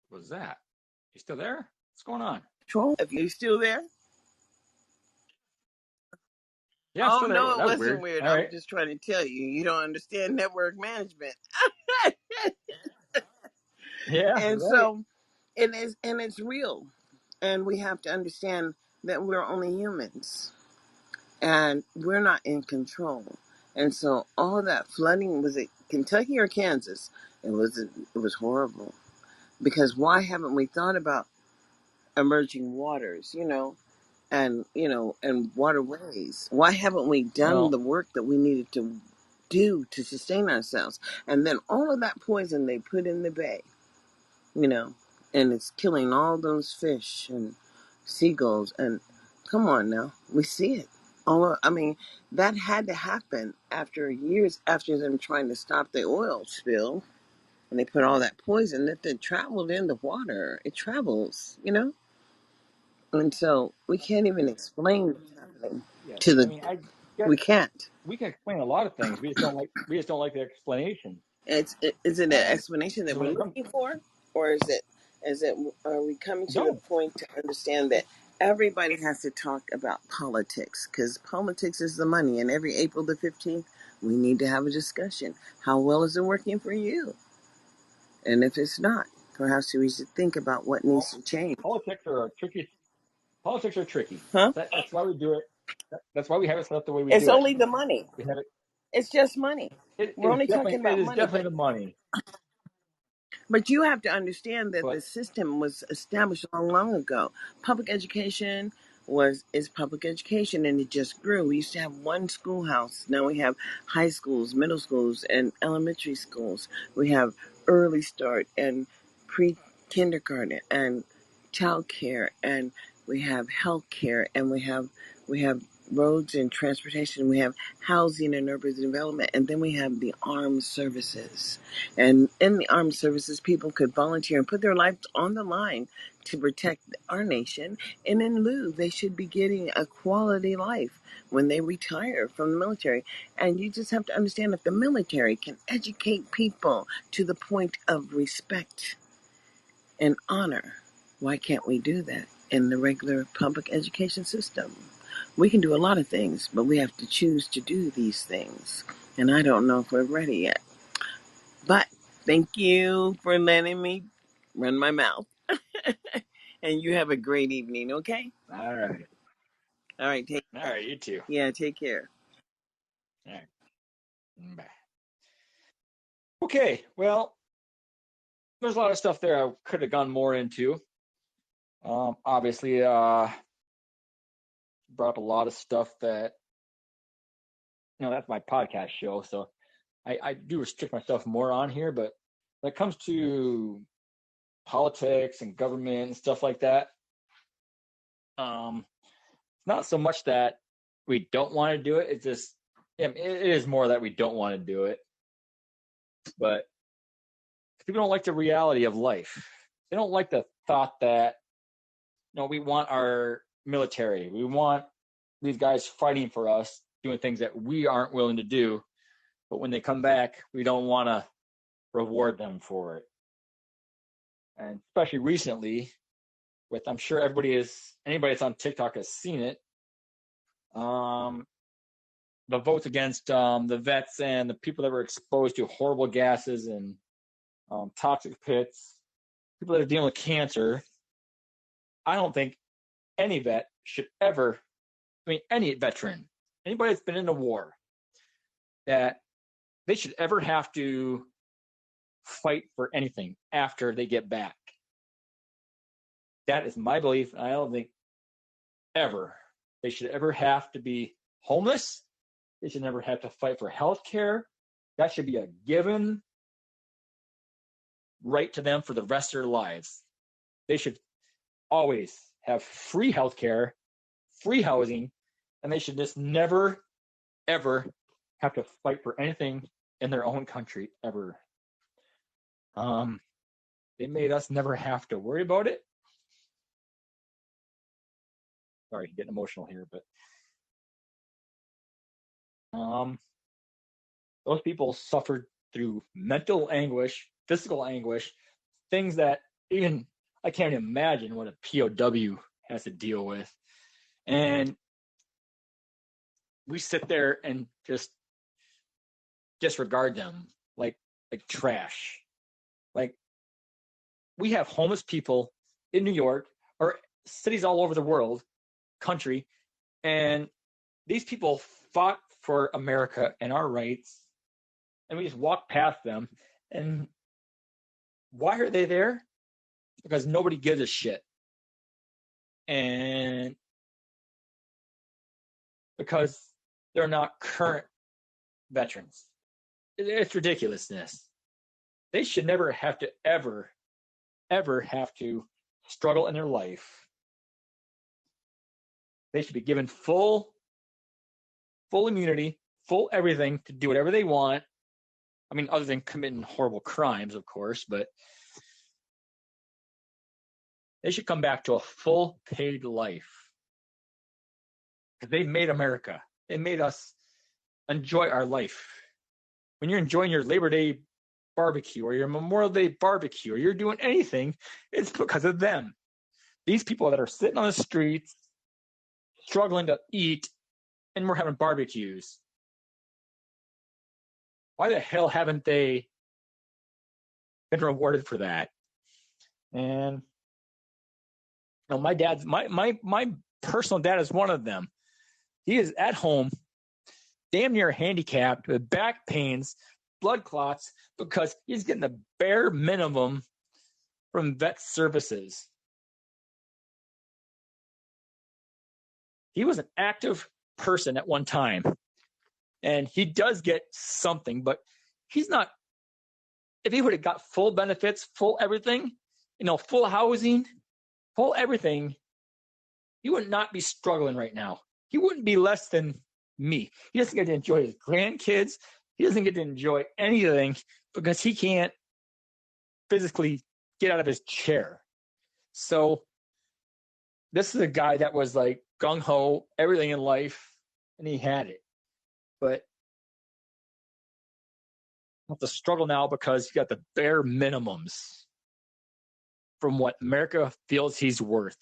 what's that? You still there? What's going on? control. If you're still there. Yeah, I'm Oh still there. no, it That was wasn't weird. weird. All I'm right. just trying to tell you, you don't understand network management. Yeah, And right. so it is, and it's real. And we have to understand that we're only humans and we're not in control. And so all that flooding, was it Kentucky or Kansas? It was horrible. Because why haven't we thought about emerging waters, and waterways? Why haven't we done Well, the work that we needed to do to sustain ourselves? And then all of that poison they put in the bay, you know, and it's killing all those fish and seagulls. And come on now, we see it. That had to happen after years after them trying to stop the oil spill. And they put all that poison that then traveled in the water. It travels. And so we can't even explain what's happening yeah. to I the. mean, I guess We can't. we can explain a lot of things. We just don't like the explanation. Is it an And explanation that so we're when it comes, looking for, or is it are we coming to the no, point to understand that everybody has to talk about politics, because politics is the money, and every April the 15th we need to have a discussion. How well is it working for you? And if it's not, perhaps we should think about what well, needs to change. politics are tricky. Politics are tricky. Huh? That's why we do it. That's why we have it set up the way we It's do it. only the money. We have it. It's just money. It We're is only definitely talking it about is money, definitely but the money. you have to understand that the But system was established long, long ago. Public education is public education, and it just grew. We used to have one schoolhouse. Now we have high schools, middle schools, and elementary schools. We have early start and pre kindergarten and child care, and we have health care, and we have roads and transportation. We have housing and urban development, and then we have the armed services. And in the armed services, people could volunteer and put their lives on the line to protect our nation. And in lieu, they should be getting a quality life when they retire from the military. And you just have to understand, if the military can educate people to the point of respect and honor, why can't we do that in the regular public education system? We can do a lot of things, but we have to choose to do these things. And I don't know if we're ready yet. But Thank you for letting me run my mouth. And you have a great evening, okay? All right. All right, All right, you too. take care. All right. Bye. Okay, well, there's a lot of stuff there I could have gone more into. Obviously, brought up a lot of stuff that, that's my podcast show, so I do restrict myself more on here, but when it comes to politics and government and stuff like that, it's not so much that we don't want to do it. It's just, it is more that we don't want to do it. But people don't like the reality of life. They don't like the thought that, we want our military. We want these guys fighting for us, doing things that we aren't willing to do. But when they come back, we don't want to reward them for it. And especially recently, with, I'm sure anybody that's on TikTok has seen it. The votes against the vets and the people that were exposed to horrible gases and toxic pits, people that are dealing with cancer. I don't think any vet should ever, any veteran, anybody that's been in a war, that they should ever have to fight for anything after they get back. That is my belief. I don't think ever they should ever have to be homeless. They should never have to fight for health care. That should be a given right to them for the rest of their lives. They should always have free health care, free housing, and they should just never, ever have to fight for anything in their own country, ever. They made us never have to worry about it. Sorry, getting emotional here, but those people suffered through mental anguish, physical anguish, things that even I can't imagine what a POW has to deal with. And we sit there and just disregard them like trash. Like, we have homeless people in New York or cities all over the world, country, and these people fought for America and our rights, and we just walk past them. And why are they there? Because nobody gives a shit. And because they're not current veterans. It's ridiculousness. They should never have to ever have to struggle in their life. They should be given full immunity, full everything to do whatever they want. I mean, other than committing horrible crimes, of course, but they should come back to a full paid life. Because they made America. They made us enjoy our life. When you're enjoying your Labor Day barbecue or your Memorial Day barbecue or you're doing anything, it's because of them. These people that are sitting on the streets, struggling to eat, and we're having barbecues. Why the hell haven't they been rewarded for that? And my dad's my personal dad is one of them. He is at home, damn near handicapped, with back pains, blood clots, because he's getting the bare minimum from vet services. He was an active person at one time, and he does get something, but he's not. If he would have got full benefits, full everything, full housing, full everything, he would not be struggling right now. He wouldn't be less than me. He doesn't get to enjoy his grandkids. He doesn't get to enjoy anything because he can't physically get out of his chair. So this is a guy that was like gung-ho, everything in life, and he had it. But have to struggle now because you got the bare minimums from what America feels he's worth.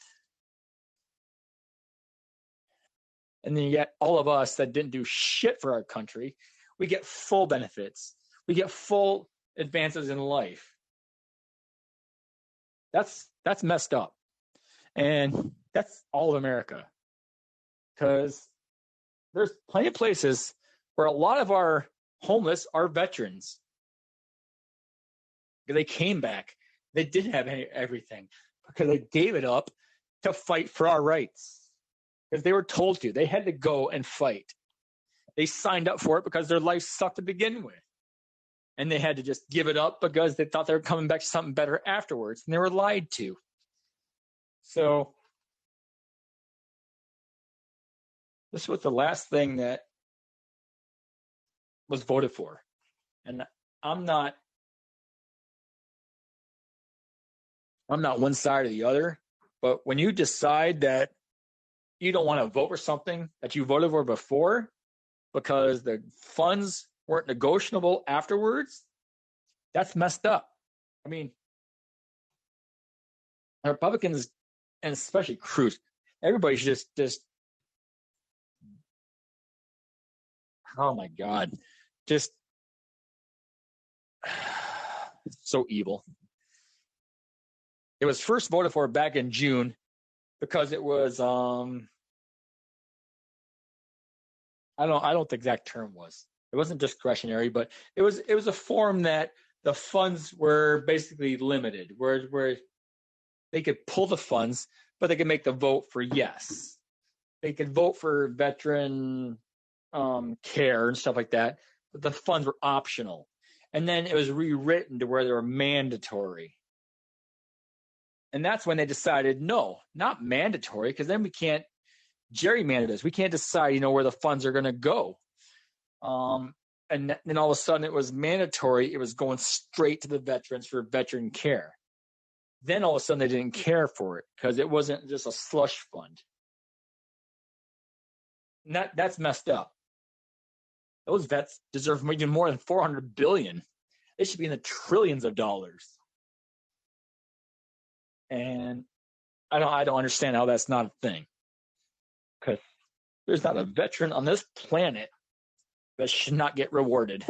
And then yet all of us that didn't do shit for our country, we get full benefits. We get full advances in life. That's messed up. And that's all of America. Because there's plenty of places where a lot of our homeless are veterans. They came back. They didn't have everything because they gave it up to fight for our rights. Because they were told to. They had to go and fight. They signed up for it because their life sucked to begin with. And they had to just give it up because they thought they were coming back to something better afterwards. And they were lied to. So this was the last thing that was voted for. And I'm not one side or the other, but when you decide that you don't want to vote for something that you voted for before because the funds weren't negotiable afterwards, that's messed up. I mean, Republicans, and especially Cruz, everybody should just oh my God, just so evil. It was first voted for back in June because it was I don't know the exact term was. It wasn't discretionary, but it was a form that the funds were basically limited, where they could pull the funds, but they could make the vote for yes. They could vote for veteran care and stuff like that, but the funds were optional. And then it was rewritten to where they were mandatory. And that's when they decided, no, not mandatory, because then we can't gerrymander this. We can't decide, where the funds are going to go. And then all of a sudden it was mandatory. It was going straight to the veterans for veteran care. Then all of a sudden they didn't care for it because it wasn't just a slush fund. And that's messed up. Those vets deserve even more than $400 billion. They should be in the trillions of dollars. And I don't understand how that's not a thing. Because there's not a veteran on this planet that should not get rewarded.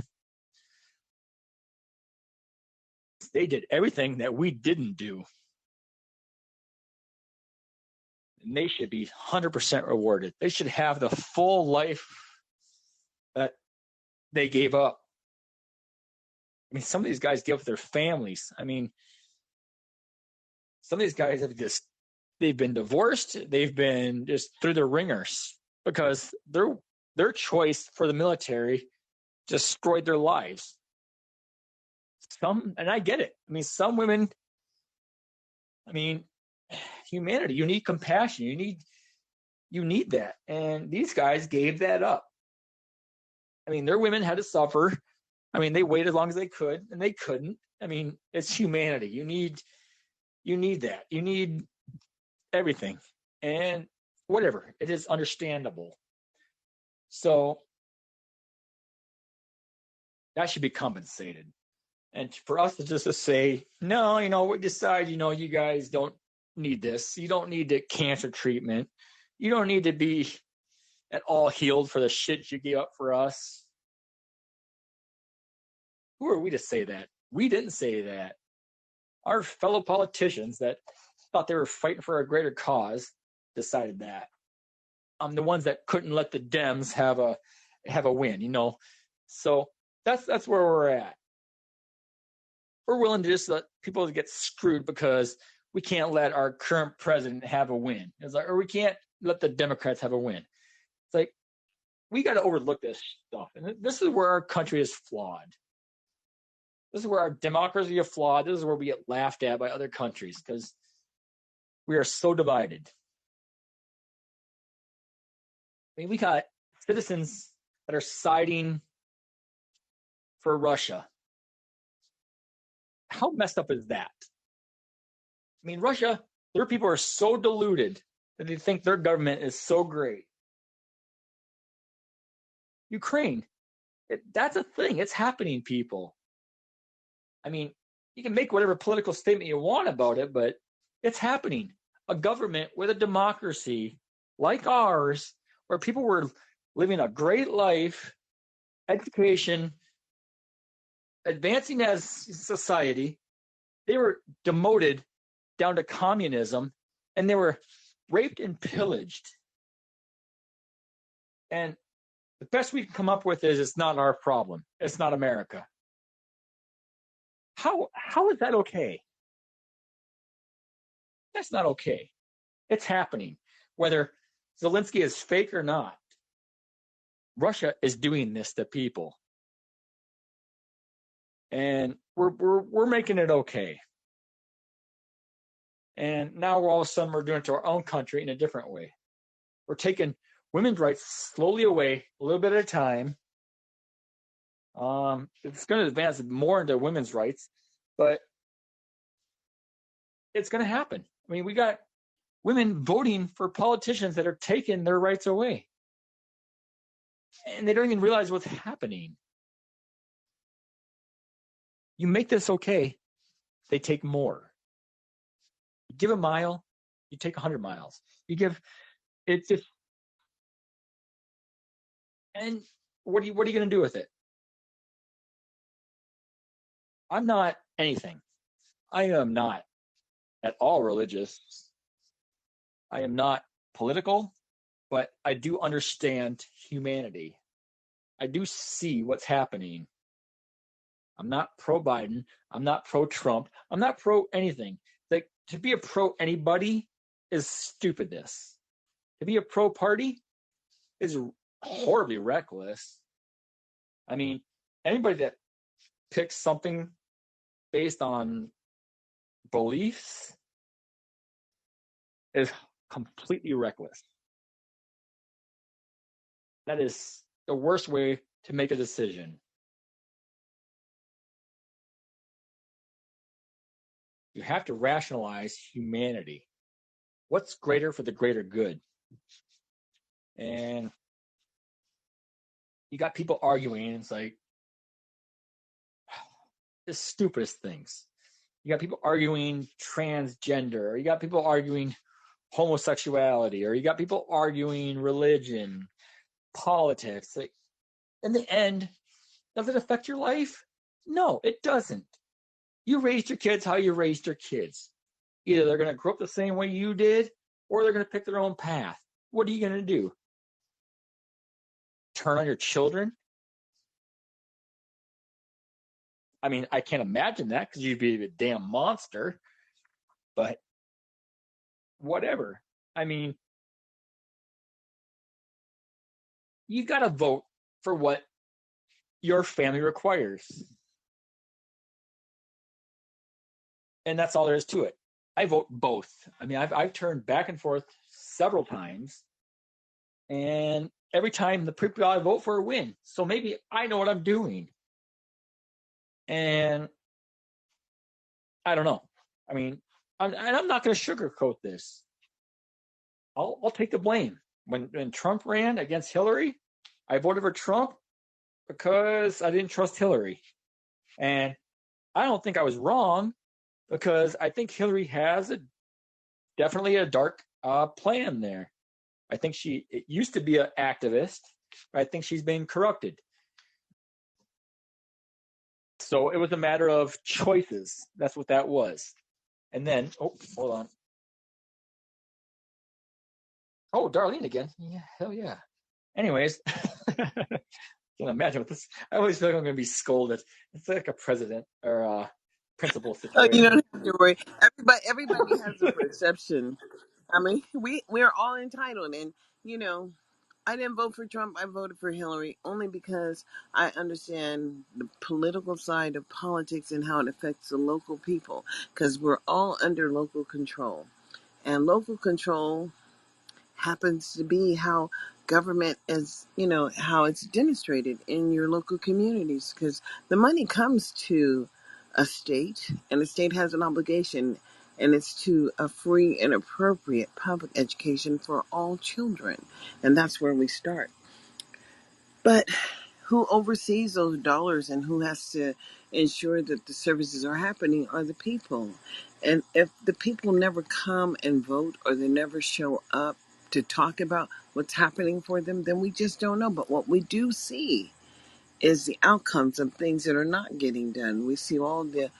They did everything that we didn't do. And they should be 100% rewarded. They should have the full life that they gave up. I mean, some of these guys give up their families. I mean, some of these guys they've been divorced. They've been just through the ringers because their choice for the military destroyed their lives. And I get it. I mean, some women, humanity, you need compassion. You need that. And these guys gave that up. I mean, their women had to suffer. I mean, they waited as long as they could, and they couldn't. I mean, it's humanity. You need that. You need everything. And whatever. It is understandable. So that should be compensated. And for us to just to say, no, we decide, you guys don't need this. You don't need the cancer treatment. You don't need to be at all healed for the shit you gave up for us. Who are we to say that? We didn't say that. Our fellow politicians that thought they were fighting for a greater cause decided that. The ones that couldn't let the Dems have a win, So that's where we're at. We're willing to just let people get screwed because we can't let our current president have a win. Or we can't let the Democrats have a win. It's like, we got to overlook this stuff. And this is where our country is flawed. This is where our democracy is flawed. This is where we get laughed at by other countries because we are so divided. I mean, we got citizens that are siding for Russia. How messed up is that? I mean, Russia, their people are so deluded that they think their government is so great. Ukraine, that's a thing. It's happening, people. I mean, you can make whatever political statement you want about it, but it's happening. A government with a democracy like ours, where people were living a great life, education, advancing as society, they were demoted down to communism, and they were raped and pillaged. And the best we can come up with is it's not our problem. It's not America. How is that okay? That's not okay. It's happening. Whether Zelensky is fake or not, Russia is doing this to people. And we're making it okay. And now all of a sudden we're doing it to our own country in a different way. We're taking women's rights slowly away, a little bit at a time. It's going to advance more into women's rights, but it's going to happen. I mean, we got women voting for politicians that are taking their rights away. And they don't even realize what's happening. You make this okay, they take more. You give a mile, you take 100 miles. You give it just, and what are you going to do with it? I'm not anything. I am not at all religious. I am not political, but I do understand humanity. I do see what's happening. I'm not pro Biden. I'm not pro Trump. I'm not pro anything. Like, to be a pro anybody is stupidness. To be a pro party is horribly reckless. I mean, anybody that picks something based on beliefs is completely reckless. That is the worst way to make a decision. You have to rationalize humanity. What's greater for the greater good? And you got people arguing, it's like the stupidest things. You got people arguing transgender, or you got people arguing homosexuality, or you got people arguing religion, politics. Like, in the end, does it affect your life? No, it doesn't. You raised your kids how you raised your kids. Either they're going to grow up the same way you did, or they're going to pick their own path. What are you going to do? Turn on your children? I mean, I can't imagine that because you'd be a damn monster. But whatever. I mean, you got to vote for what your family requires. And that's all there is to it. I vote both. I mean, I've turned back and forth several times. And every time the people I vote for win. So maybe I know what I'm doing. And I don't know. I mean, I'm not going to sugarcoat this. I'll take the blame. When Trump ran against Hillary, I voted for Trump because I didn't trust Hillary. And I don't think I was wrong, because I think Hillary has definitely a dark plan there. I think it used to be an activist, but I think she's been corrupted. So it was a matter of choices. That's what that was. And then, hold on. Oh, Darlene again. Yeah, hell yeah. Anyways, can't imagine what this. I always feel like I'm going to be scolded. It's like a president or a principal Oh, you situation. don't have to worry. Everybody has a perception. I mean, we're all entitled, and you know, I didn't vote for Trump. I voted for Hillary only because I understand the political side of politics and how it affects the local people. Because we're all under local control, and local control happens to be how government is, how it's demonstrated in your local communities, because the money comes to a state, and the state has an obligation, and it's to a free and appropriate public education for all children. And that's where we start. But who oversees those dollars and who has to ensure that the services are happening are the people. And if the people never come and vote, or they never show up to talk about what's happening for them, then we just don't know. But what we do see is the outcomes of things that are not getting done. We see all the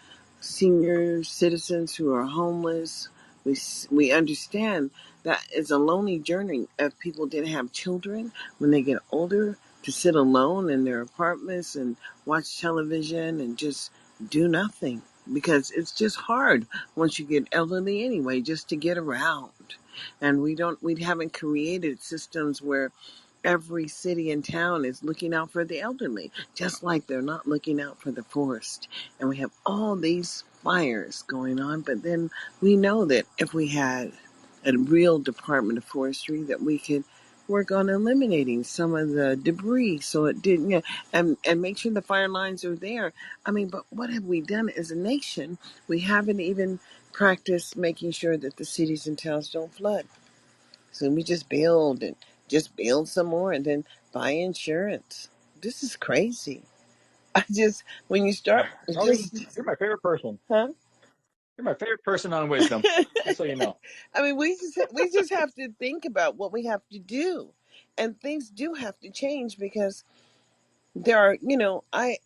senior citizens who are homeless. We understand that it's a lonely journey if people didn't have children when they get older to sit alone in their apartments and watch television and just do nothing because it's just hard once you get elderly anyway just to get around. And we haven't created systems where every city and town is looking out for the elderly, just like they're not looking out for the forest. And we have all these fires going on, but then we know that if we had a real Department of Forestry, that we could work on eliminating some of the debris so it didn't, and make sure the fire lines are there. I mean, but what have we done as a nation? We haven't even practiced making sure that the cities and towns don't flood. So we just build and just build some more and then buy insurance. This is crazy. I just, when you start, Arlene, you're my favorite person. huh? You're my favorite person on wisdom. Just so you know. I mean, we just have to think about what we have to do, and things do have to change because there are,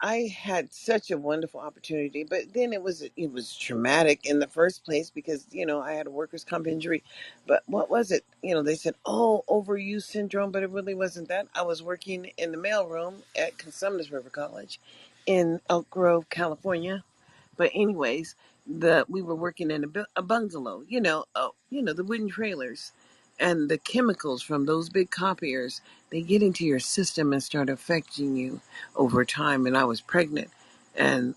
I had such a wonderful opportunity, but then it was traumatic in the first place because I had a workers' comp injury. But what was it? They said, oh, overuse syndrome, but it really wasn't that. I was working in the mailroom at Consumnes River College in Elk Grove, California. But anyways, the we were working in a bungalow, the wooden trailers, and the chemicals from those big copiers, they get into your system and start affecting you over time. And I was pregnant, and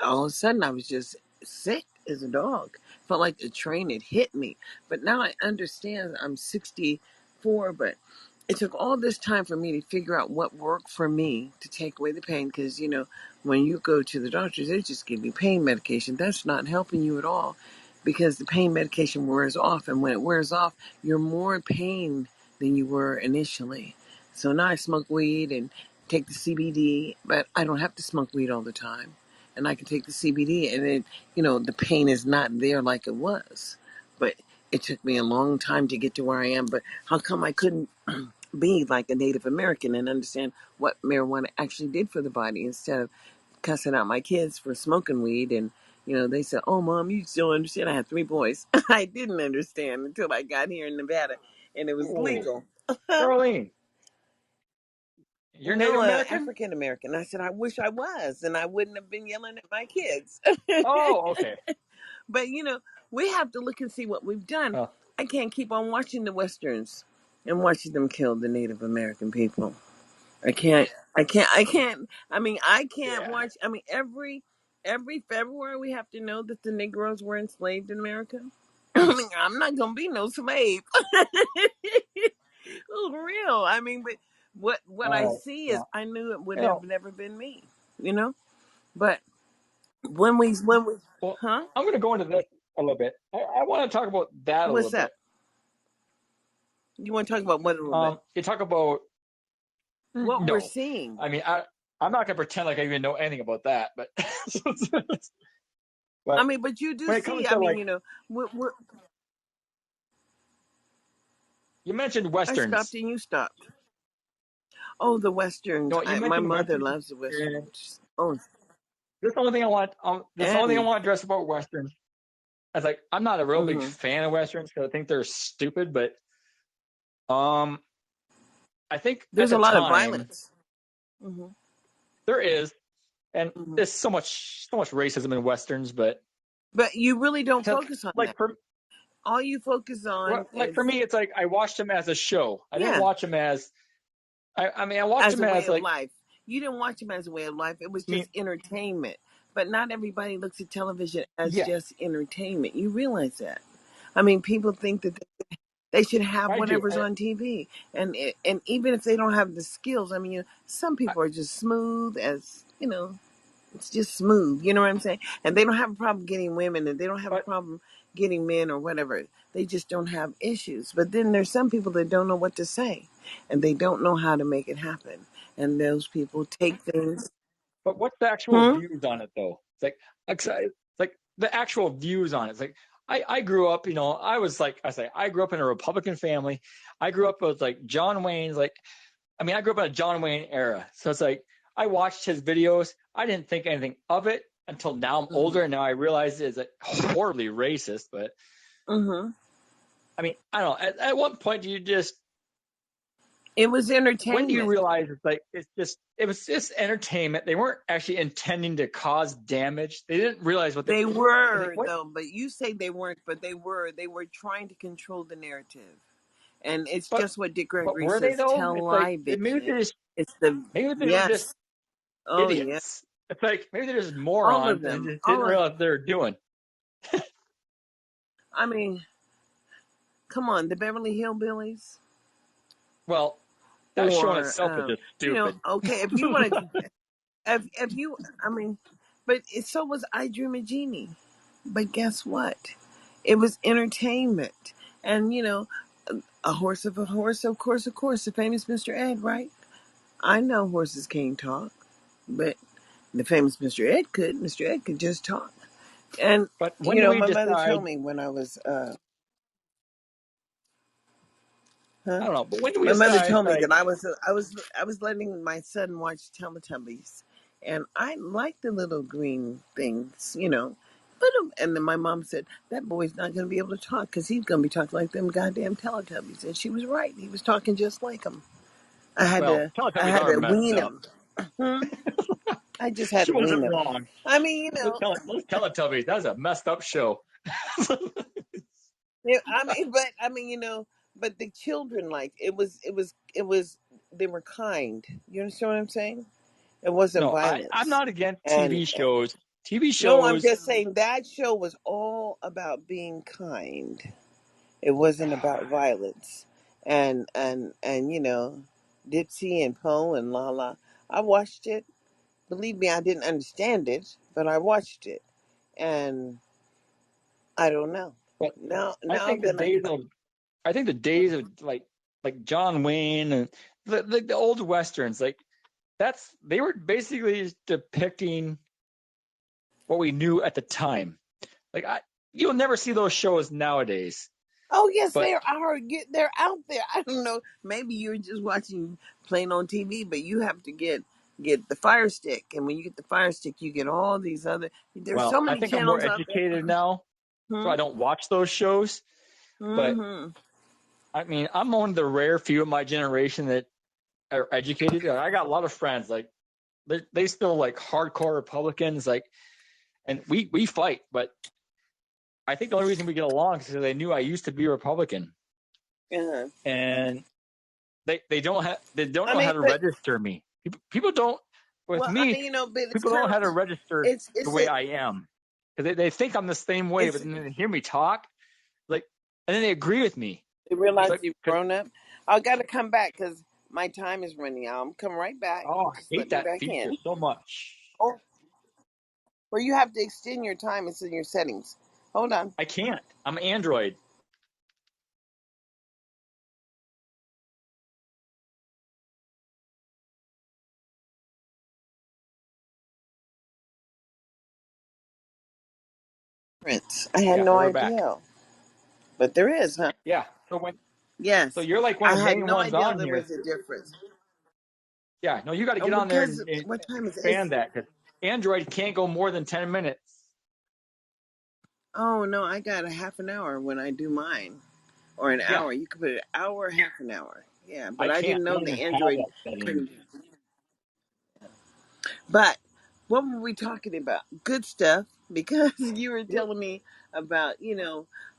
all of a sudden I was just sick as a dog. Felt like the train had hit me. But now I understand. I'm 64, but it took all this time for me to figure out what worked for me to take away the pain because when you go to the doctors they just give you pain medication. That's not helping you at all because the pain medication wears off, and when it wears off you're more in pain than you were initially. So now I smoke weed and take the CBD, but I don't have to smoke weed all the time, and I can take the CBD and the pain is not there like it was. But it took me a long time to get to where I am. But how come I couldn't be like a Native American and understand what marijuana actually did for the body instead of cussing out my kids for smoking weed? And they said, oh, Mom, you still understand? I had three boys. I didn't understand until I got here in Nevada and it was Oh, legal. Arlene, you're Native No, American? African American. I said, I wish I was, and I wouldn't have been yelling at my kids. Oh, okay. But we have to look and see what we've done. Well, I can't keep on watching the westerns and watching them kill the Native American people. I can't. I can't. I mean, I can't yeah. watch. I mean, every February we have to know that the Negroes were enslaved in America. I mean, I'm not gonna be no slave. For real. I mean, but what I Oh, see is well, I knew it would you have know, never been me. You know. But when we, well, huh? I'm going to go into this a little bit. I want to talk about that a What's little that? bit. You want to talk about what a little bit? You talk about What we're no. seeing. I mean, I'm not going to pretend like I even know anything about that, but I but mean, but you do when it see. comes I to mean, like we're, you mentioned I stopped westerns. and you stopped. Oh, the westerns. You My mentioned mother westerns, loves the and westerns. Oh, this is the only thing I want. This is the only thing I and want to address about westerns. I was like, I'm not a real big hmm fan of westerns because I think they're stupid, but um, I think at there's the a lot of time violence. hmm there is, and hmm there's so much racism in westerns, but But you really don't focus on like that. for All you focus on like for is me, it's like I watched them as a show. I didn't yeah, watch them as I mean, I watched as them a way as of like life. You didn't watch them as a way of life. It was I mean, just entertainment. But not everybody looks at television as yeah, just entertainment. You realize that. I mean, people think that they should have I do. whatever's on TV, and even if they don't have the skills, I mean, some I, people are just smooth as it's just smooth. You know what I'm saying? And they don't have a problem getting women, and they don't have a but problem getting men or whatever. They just don't have issues. But then there's some people that don't know what to say, and they don't know how to make it happen. And those people take things. what's the actual Hmm? views on it though? It's like the actual views on it. It's like I grew up, I was like I say I grew up in a Republican family. I grew up with like John Wayne's like I mean, I grew up in a John Wayne era, so it's like I watched his videos. I didn't think anything of it until now I'm Mm-hmm. older, and now I realize it's like horribly racist. But Mm-hmm. I mean, I don't know. At what point do you just It was when do you entertainment. realize it's like it was just entertainment? They weren't actually intending to cause damage. They didn't realize what they They like. were What? though, but you say they weren't, but they were. They were trying to control the narrative. And it's But just what Dick but Gregory were they says, though? tell It's like lie, maybe bitch. It's the they were just yes. Oh yeah. idiots. It's like maybe they're just All of morons and them. just didn't All of realize what they were doing. I mean, come on, the Beverly Hillbillies. Well, that show in Or itself is just stupid. okay, if you want to if you I mean, but so was I Dream of Jeannie. But guess what? It was entertainment. And a horse of a horse, of course, the famous Mr. Ed, right? I know horses can't talk, but the famous Mr. Ed could. Mr. Ed could just talk. And But when do we my mother decide? told me when I was I huh? don't know. But when do we My mother decide? told me Like, that I was letting my son watch Teletubbies, and I like the little green things, But and then my mom said that boy's not going to be able to talk because he's going to be talking like them goddamn Teletubbies, and she was right. He was talking just like them. well, I Teletubbies had are to messed wean up. him. Hmm? I just had She to wean wasn't him. wrong. I mean, Those Teletubbies. That's a messed up show. yeah, I mean, but the children like it was. They were kind. You understand what I'm saying? It wasn't No, I'm violence. not against And TV shows. TV no, I'm shows. just saying that show was all about being kind. It wasn't about violence. And Dipsy and Poe and Lala. I watched it. Believe me, I didn't understand it, but I watched it. And I don't know. But I Now think the that days of I think the days of like John Wayne and the old westerns, like they were basically depicting what we knew at the time. Like you'll never see those shows nowadays. oh yes, But they're out there. I don't know. Maybe you're just watching playing on TV, but you have to get the Fire Stick, and when you get the Fire Stick, you get all these other. There's well, so I many think I'm more channels out there. educated now, so Hmm. I don't watch those shows. But Hmm. I mean, I'm one of the rare few of my generation that are educated. I got a lot of friends like they still like hardcore Republicans, like, and we fight. But I think the only reason we get along is because they knew I used to be a Republican, Uh-huh. and they don't I know mean, how to but register me. People don't with well, I me. mean, but it's People don't kind know of how to register the it's way a I am because they think I'm the same way, but it's then they hear me talk, like, and then they agree with me. they realize But you've grown up. I got to come back because my time is running out. I'm coming right back. oh, I Just let hate me that back feature in. so much. Oh, or you have to extend your time. It's in your settings. Hold on. I can't. I'm Android. Prince. I had Yeah, no we're back. idea. But there is, huh? Yeah. So Yes. you're like one I of the had main no ones idea on there here. was a difference. Yeah. No, you got to Oh, get on there because and what time is it? expand that because Android can't go more than 10 minutes. Oh, no, I got a half an hour when I do mine. Or an Yeah, hour. You could put an hour, half an hour. Yeah, I but I can't. didn't I know don't the even have Android that setting. couldn't. But what were we talking about? Good stuff. Because you were Yep. telling me about,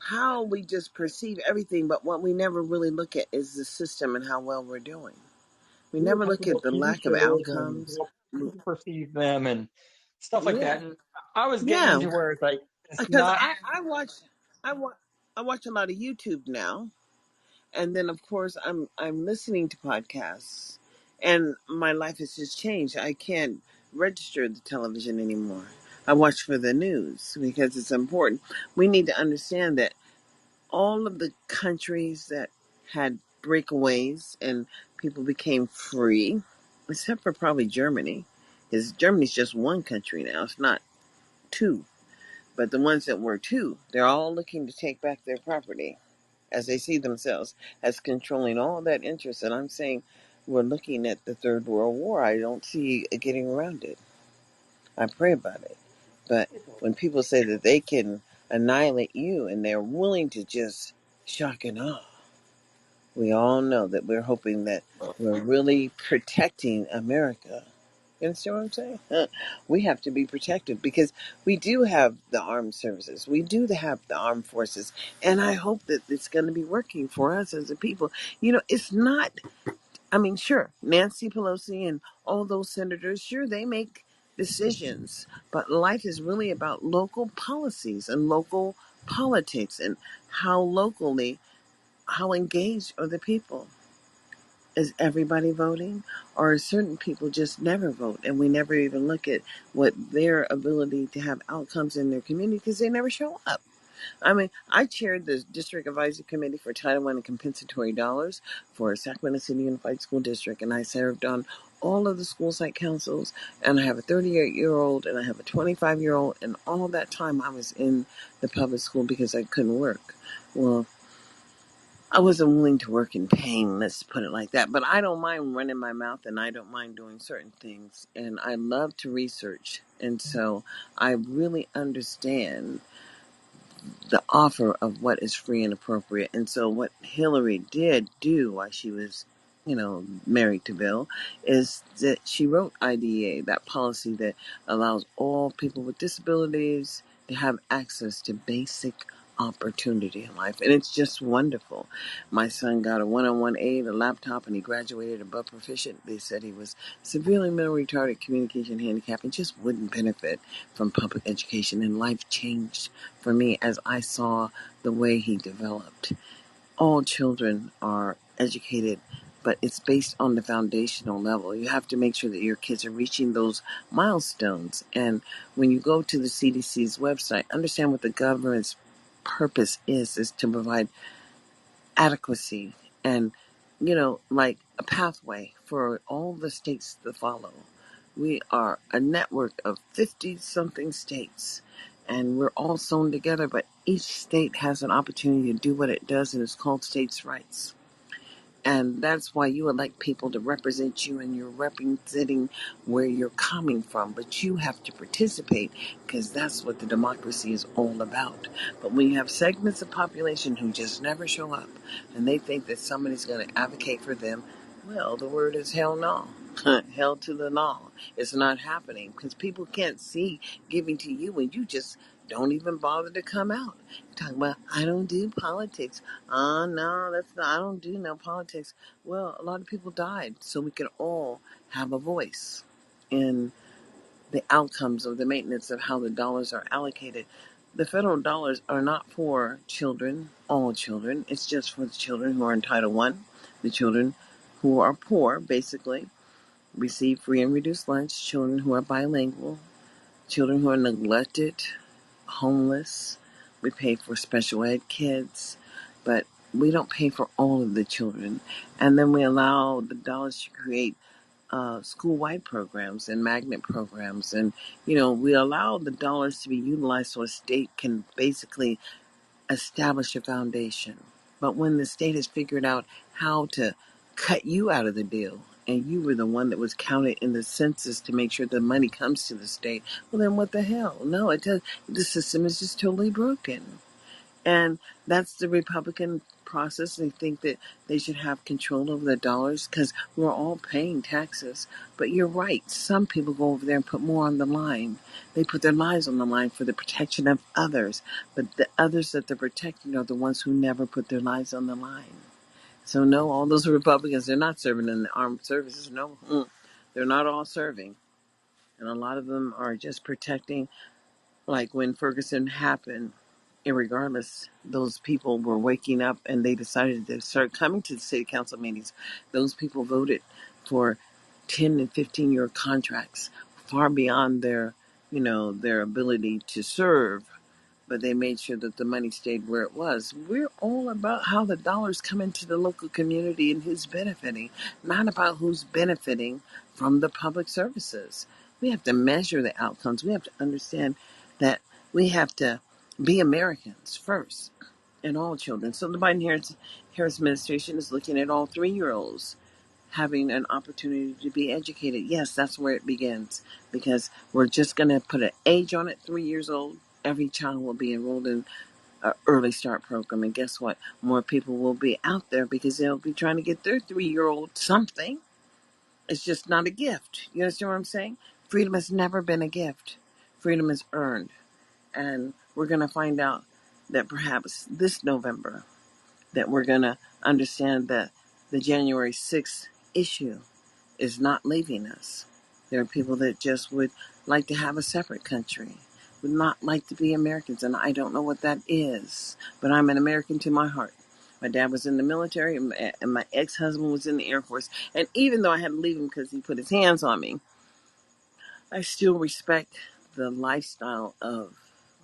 how we just perceive everything, but what we never really look at is the system and how well we're doing. We We were never look talking at about the TV lack of shows and outcomes. how people perceive them and stuff like Yeah. that. And I was getting Yeah. into where it's like it's Because not. I watch a lot of YouTube now, and then of course I'm listening to podcasts, and my life has just changed. I can't register the television anymore. I watch for the news because it's important. We need to understand that all of the countries that had breakaways and people became free, except for probably Germany, because Germany's just one country now. It's not two. But the ones that were two, they're all looking to take back their property as they see themselves as controlling all that interest. And I'm saying, we're looking at the Third World War. I don't see getting around it. I pray about it. But when people say that they can annihilate you and they're willing to just shock and awe, we all know that we're hoping that we're really protecting America. You understand what I'm saying? We have to be protected because we do have the armed services. We do have the armed forces. And I hope that it's going to be working for us as a people. It's not, I mean, sure, Nancy Pelosi and all those senators, sure, they make decisions. But life is really about local policies and local politics and how engaged are the people. Is everybody voting? Or certain people just never vote and we never even look at what their ability to have outcomes in their community because they never show up? I mean, I chaired the District Advisory Committee for Title I and compensatory dollars for Sacramento City Unified School District, and I served on all of the school site councils, and I have a 38-year-old and I have a 25-year-old, and all that time I was in the public school because I couldn't work. Well, I wasn't willing to work in pain, let's put it like that. But I don't mind running my mouth and I don't mind doing certain things. And I love to research. And so I really understand the offer of what is free and appropriate. And so what Hillary did do while she was, married to Bill, is that she wrote IDEA, that policy that allows all people with disabilities to have access to basic opportunity in life. And it's just wonderful. My son got a one-on-one aid, a laptop, and he graduated above proficient. They said he was severely mentally retarded, communication handicap, and just wouldn't benefit from public education. And life changed for me as I saw the way he developed. All children are educated, but it's based on the foundational level. You have to make sure that your kids are reaching those milestones. And when you go to the CDC's website, understand what the government's purpose is to provide adequacy and, like a pathway for all the states to follow. We are a network of 50 something states and we're all sewn together, but each state has an opportunity to do what it does, and it's called states' rights. And that's why you elect people to represent you, and you're representing where you're coming from. But you have to participate because that's what the democracy is all about. But when you have segments of population who just never show up and they think that somebody's going to advocate for them, well, the word is hell no. Hell to the no. It's not happening because people can't see giving to you when you just don't even bother to come out. Talking about, I don't do politics. No, that's not, I don't do no politics. Well, a lot of people died so we could all have a voice in the outcomes of the maintenance of how the dollars are allocated. The federal dollars are not for children, all children. It's just for the children who are in Title I, the children who are poor, basically, receive free and reduced lunch, children who are bilingual, children who are neglected, homeless. We pay for special ed kids, but we don't pay for all of the children. And then we allow the dollars to create school-wide programs and magnet programs. And, we allow the dollars to be utilized so a state can basically establish a foundation. But when the state has figured out how to cut you out of the deal, and you were the one that was counted in the census to make sure the money comes to the state, well, then what the hell? No, it does. The system is just totally broken. And that's the Republican process. They think that they should have control over the dollars because we're all paying taxes. But you're right. Some people go over there and put more on the line. They put their lives on the line for the protection of others. But the others that they're protecting are the ones who never put their lives on the line. So no, all those Republicans, they're not serving in the armed services. No, they're not all serving. And a lot of them are just protecting, like when Ferguson happened, irregardless, those people were waking up and they decided to start coming to the city council meetings. Those people voted for 10 and 15-year contracts, far beyond their ability to serve, but they made sure that the money stayed where it was. We're all about how the dollars come into the local community and who's benefiting, not about who's benefiting from the public services. We have to measure the outcomes. We have to understand that we have to be Americans first and all children. So the Biden Harris administration is looking at all 3-year-olds having an opportunity to be educated. Yes, that's where it begins, because we're just going to put an age on it, 3 years old. Every child will be enrolled in an early start program. And guess what? More people will be out there because they'll be trying to get their 3 year old something. It's just not a gift. You understand what I'm saying? Freedom has never been a gift. Freedom is earned. And we're going to find out that perhaps this November that we're going to understand that the January 6th issue is not leaving us. There are people that just would like to have a separate country, would not like to be Americans, and I don't know what that is. But I'm an American to my heart. My dad was in the military, and my ex-husband was in the Air Force. And even though I had to leave him because he put his hands on me, I still respect the lifestyle of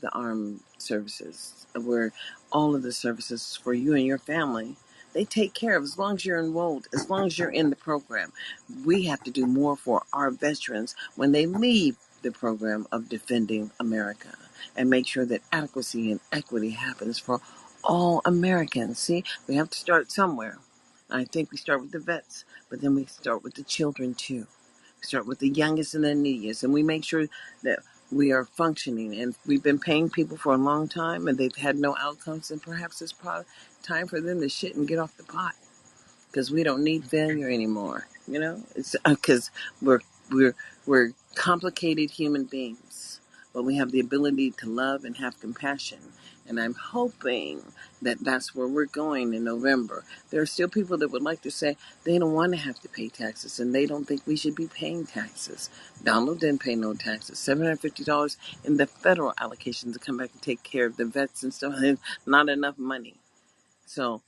the armed services, where all of the services for you and your family, they take care of as long as you're enrolled, as long as you're in the program. We have to do more for our veterans when they leave the program of defending America, and make sure that adequacy and equity happens for all Americans. See, we have to start somewhere. I think we start with the vets, but then we start with the children too. Start with the youngest and the neediest, and we make sure that we are functioning. And we've been paying people for a long time, and they've had no outcomes. And perhaps it's probably time for them to shit and get off the pot, because we don't need failure anymore. You know, it's because we're we're complicated human beings, but we have the ability to love and have compassion. And I'm hoping that that's where we're going in November. There are still people that would like to say they don't want to have to pay taxes, and they don't think we should be paying taxes. Donald didn't pay no taxes. $750 in the federal allocation to come back and take care of the vets and stuff. Not enough money. So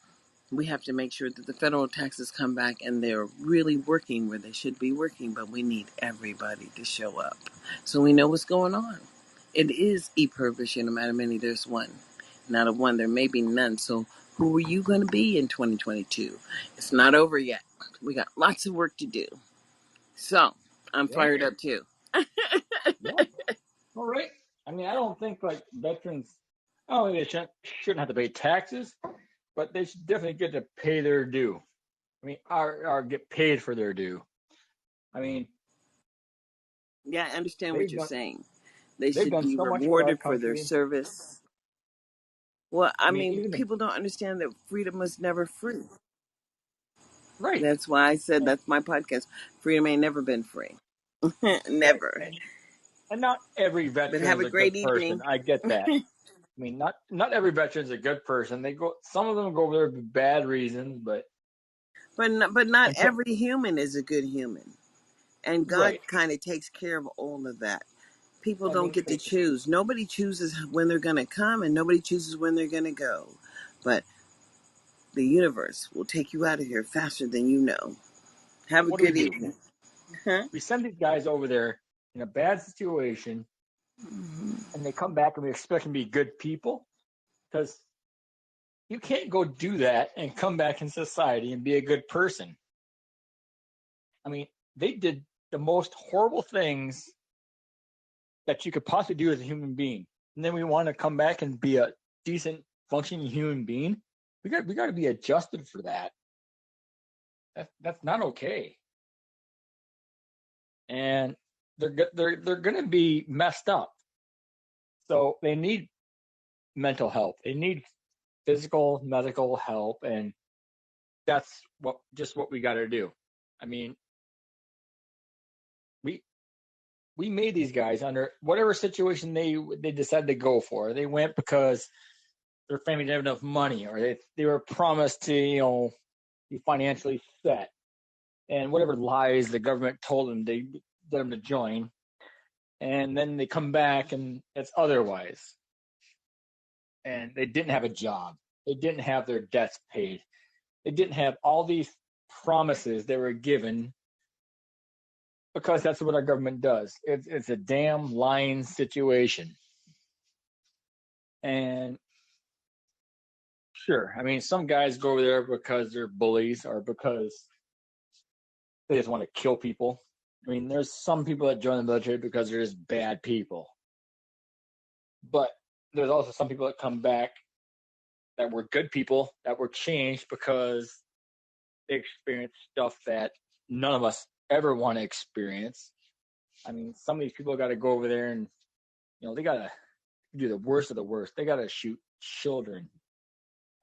we have to make sure that the federal taxes come back and they're really working where they should be working, but we need everybody to show up so we know what's going on. It is e-purveying, no matter many, there's one. Not a one, there may be none. So who are you going to be in 2022? It's not over yet. We got lots of work to do. So I'm Yeah, fired up too. yeah. All right. I mean, I don't think like veterans. Oh, they shouldn't have to pay taxes, but they should definitely get to pay their due. I mean, or get paid for their due. I mean, Yeah, I understand what they've you're done saying. They they've should done be so much for our rewarded for their country. service. Well, I I mean, mean, even the people don't understand that freedom was never free. right, That's why I said and that's my podcast. Freedom ain't never been free. right, Never. and not every But veteran have is a a good great person. evening. I get that. I mean, not every veteran's a good person. They go. Some of them go over there for bad reasons, but But not and so every human is a good human. And God right. kind of takes care of all of that. People I don't mean, get to choose. Nobody chooses when they're going to come, and nobody chooses when they're going to go. But the universe will take you out of here faster than you know. Have a what good do? evening. Huh? We send these guys over there in a bad situation, Mhm. and they come back, and we expect them to be good people because you can't go do that and come back in society and be a good person. I mean, they did the most horrible things that you could possibly do as a human being, and then we want to come back and be a decent, functioning human being. We got to be adjusted for that. That's not okay, and they're going to be messed up. So they need mental health. They need physical, medical help, and that's what we got to do. I mean, we we made these guys under whatever situation they decided to go for. They went because their family didn't have enough money, or they were promised to be financially set, and whatever lies the government told them them to join, and then they come back and it's otherwise, and they didn't have a job, they didn't have their debts paid, they didn't have all these promises they were given because that's what our government does. It's a damn lying situation. And sure, I mean, some guys go over there because they're bullies or because they just want to kill people. I mean, there's some people that join the military because they're just bad people. But there's also some people that come back that were good people that were changed because they experienced stuff that none of us ever want to experience. I mean, some of these people got to go over there and, they got to do the worst of the worst. They got to shoot children.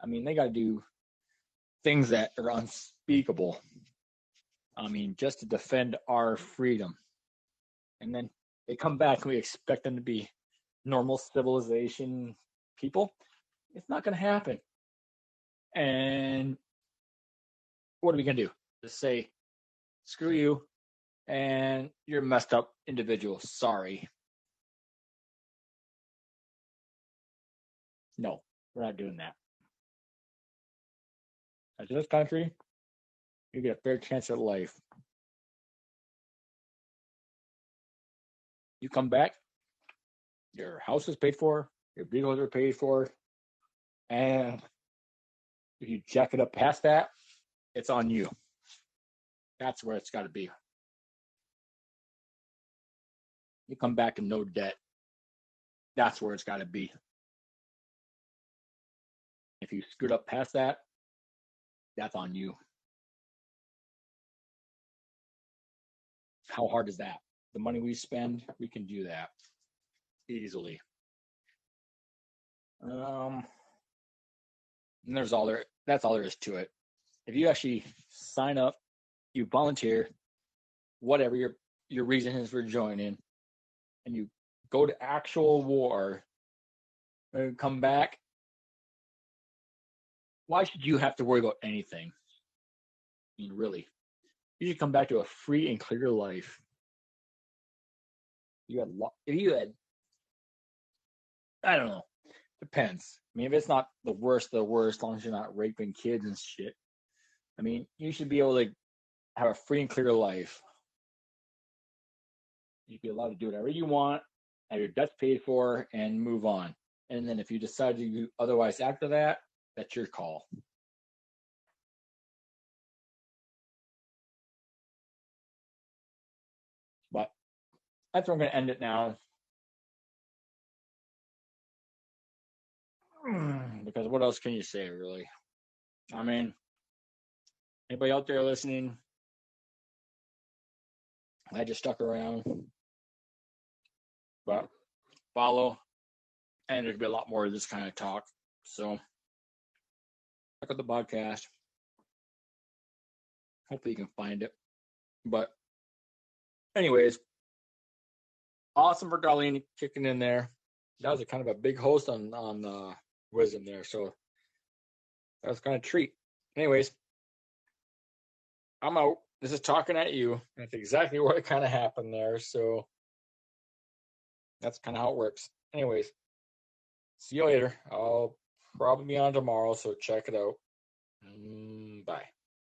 I mean, they got to do things that are unspeakable. I mean, just to defend our freedom. And then they come back and we expect them to be normal civilization people. It's not going to happen. And what are we going to do? Just say, screw you, and you're a messed up individual. Sorry. No, we're not doing that. In this country, you get a fair chance at life. You come back, your house is paid for, your vehicles are paid for, and if you jack it up past that, it's on you. That's where it's got to be. You come back in no debt. That's where it's got to be. If you screwed up past that, that's on you. How hard is that? The money we spend, we can do that easily. And that's all there is to it. If you actually sign up, you volunteer, whatever your reason is for joining, and you go to actual war and come back, why should you have to worry about anything? I mean, really, you should come back to a free and clear life. If you had, I don't know, depends. I mean, if it's not the worst of the worst, as long as you're not raping kids and shit, I mean, you should be able to have a free and clear life. You'd be allowed to do whatever you want, have your debts paid for, and move on. And then if you decide to do otherwise after that, that's your call. But that's where I'm going to end it now. Because what else can you say, really? I mean, anybody out there listening, glad you stuck around. But follow, and there'll be a lot more of this kind of talk. So check out the podcast. Hopefully you can find it. But anyways, awesome for Darlene kicking in there. That was a kind of a big host on wisdom there. So that was kind of a treat. Anyways, I'm out. This is talking at you. That's exactly what kind of happened there. So that's kind of how it works. Anyways, see you later. I'll probably be on tomorrow, so check it out. Bye.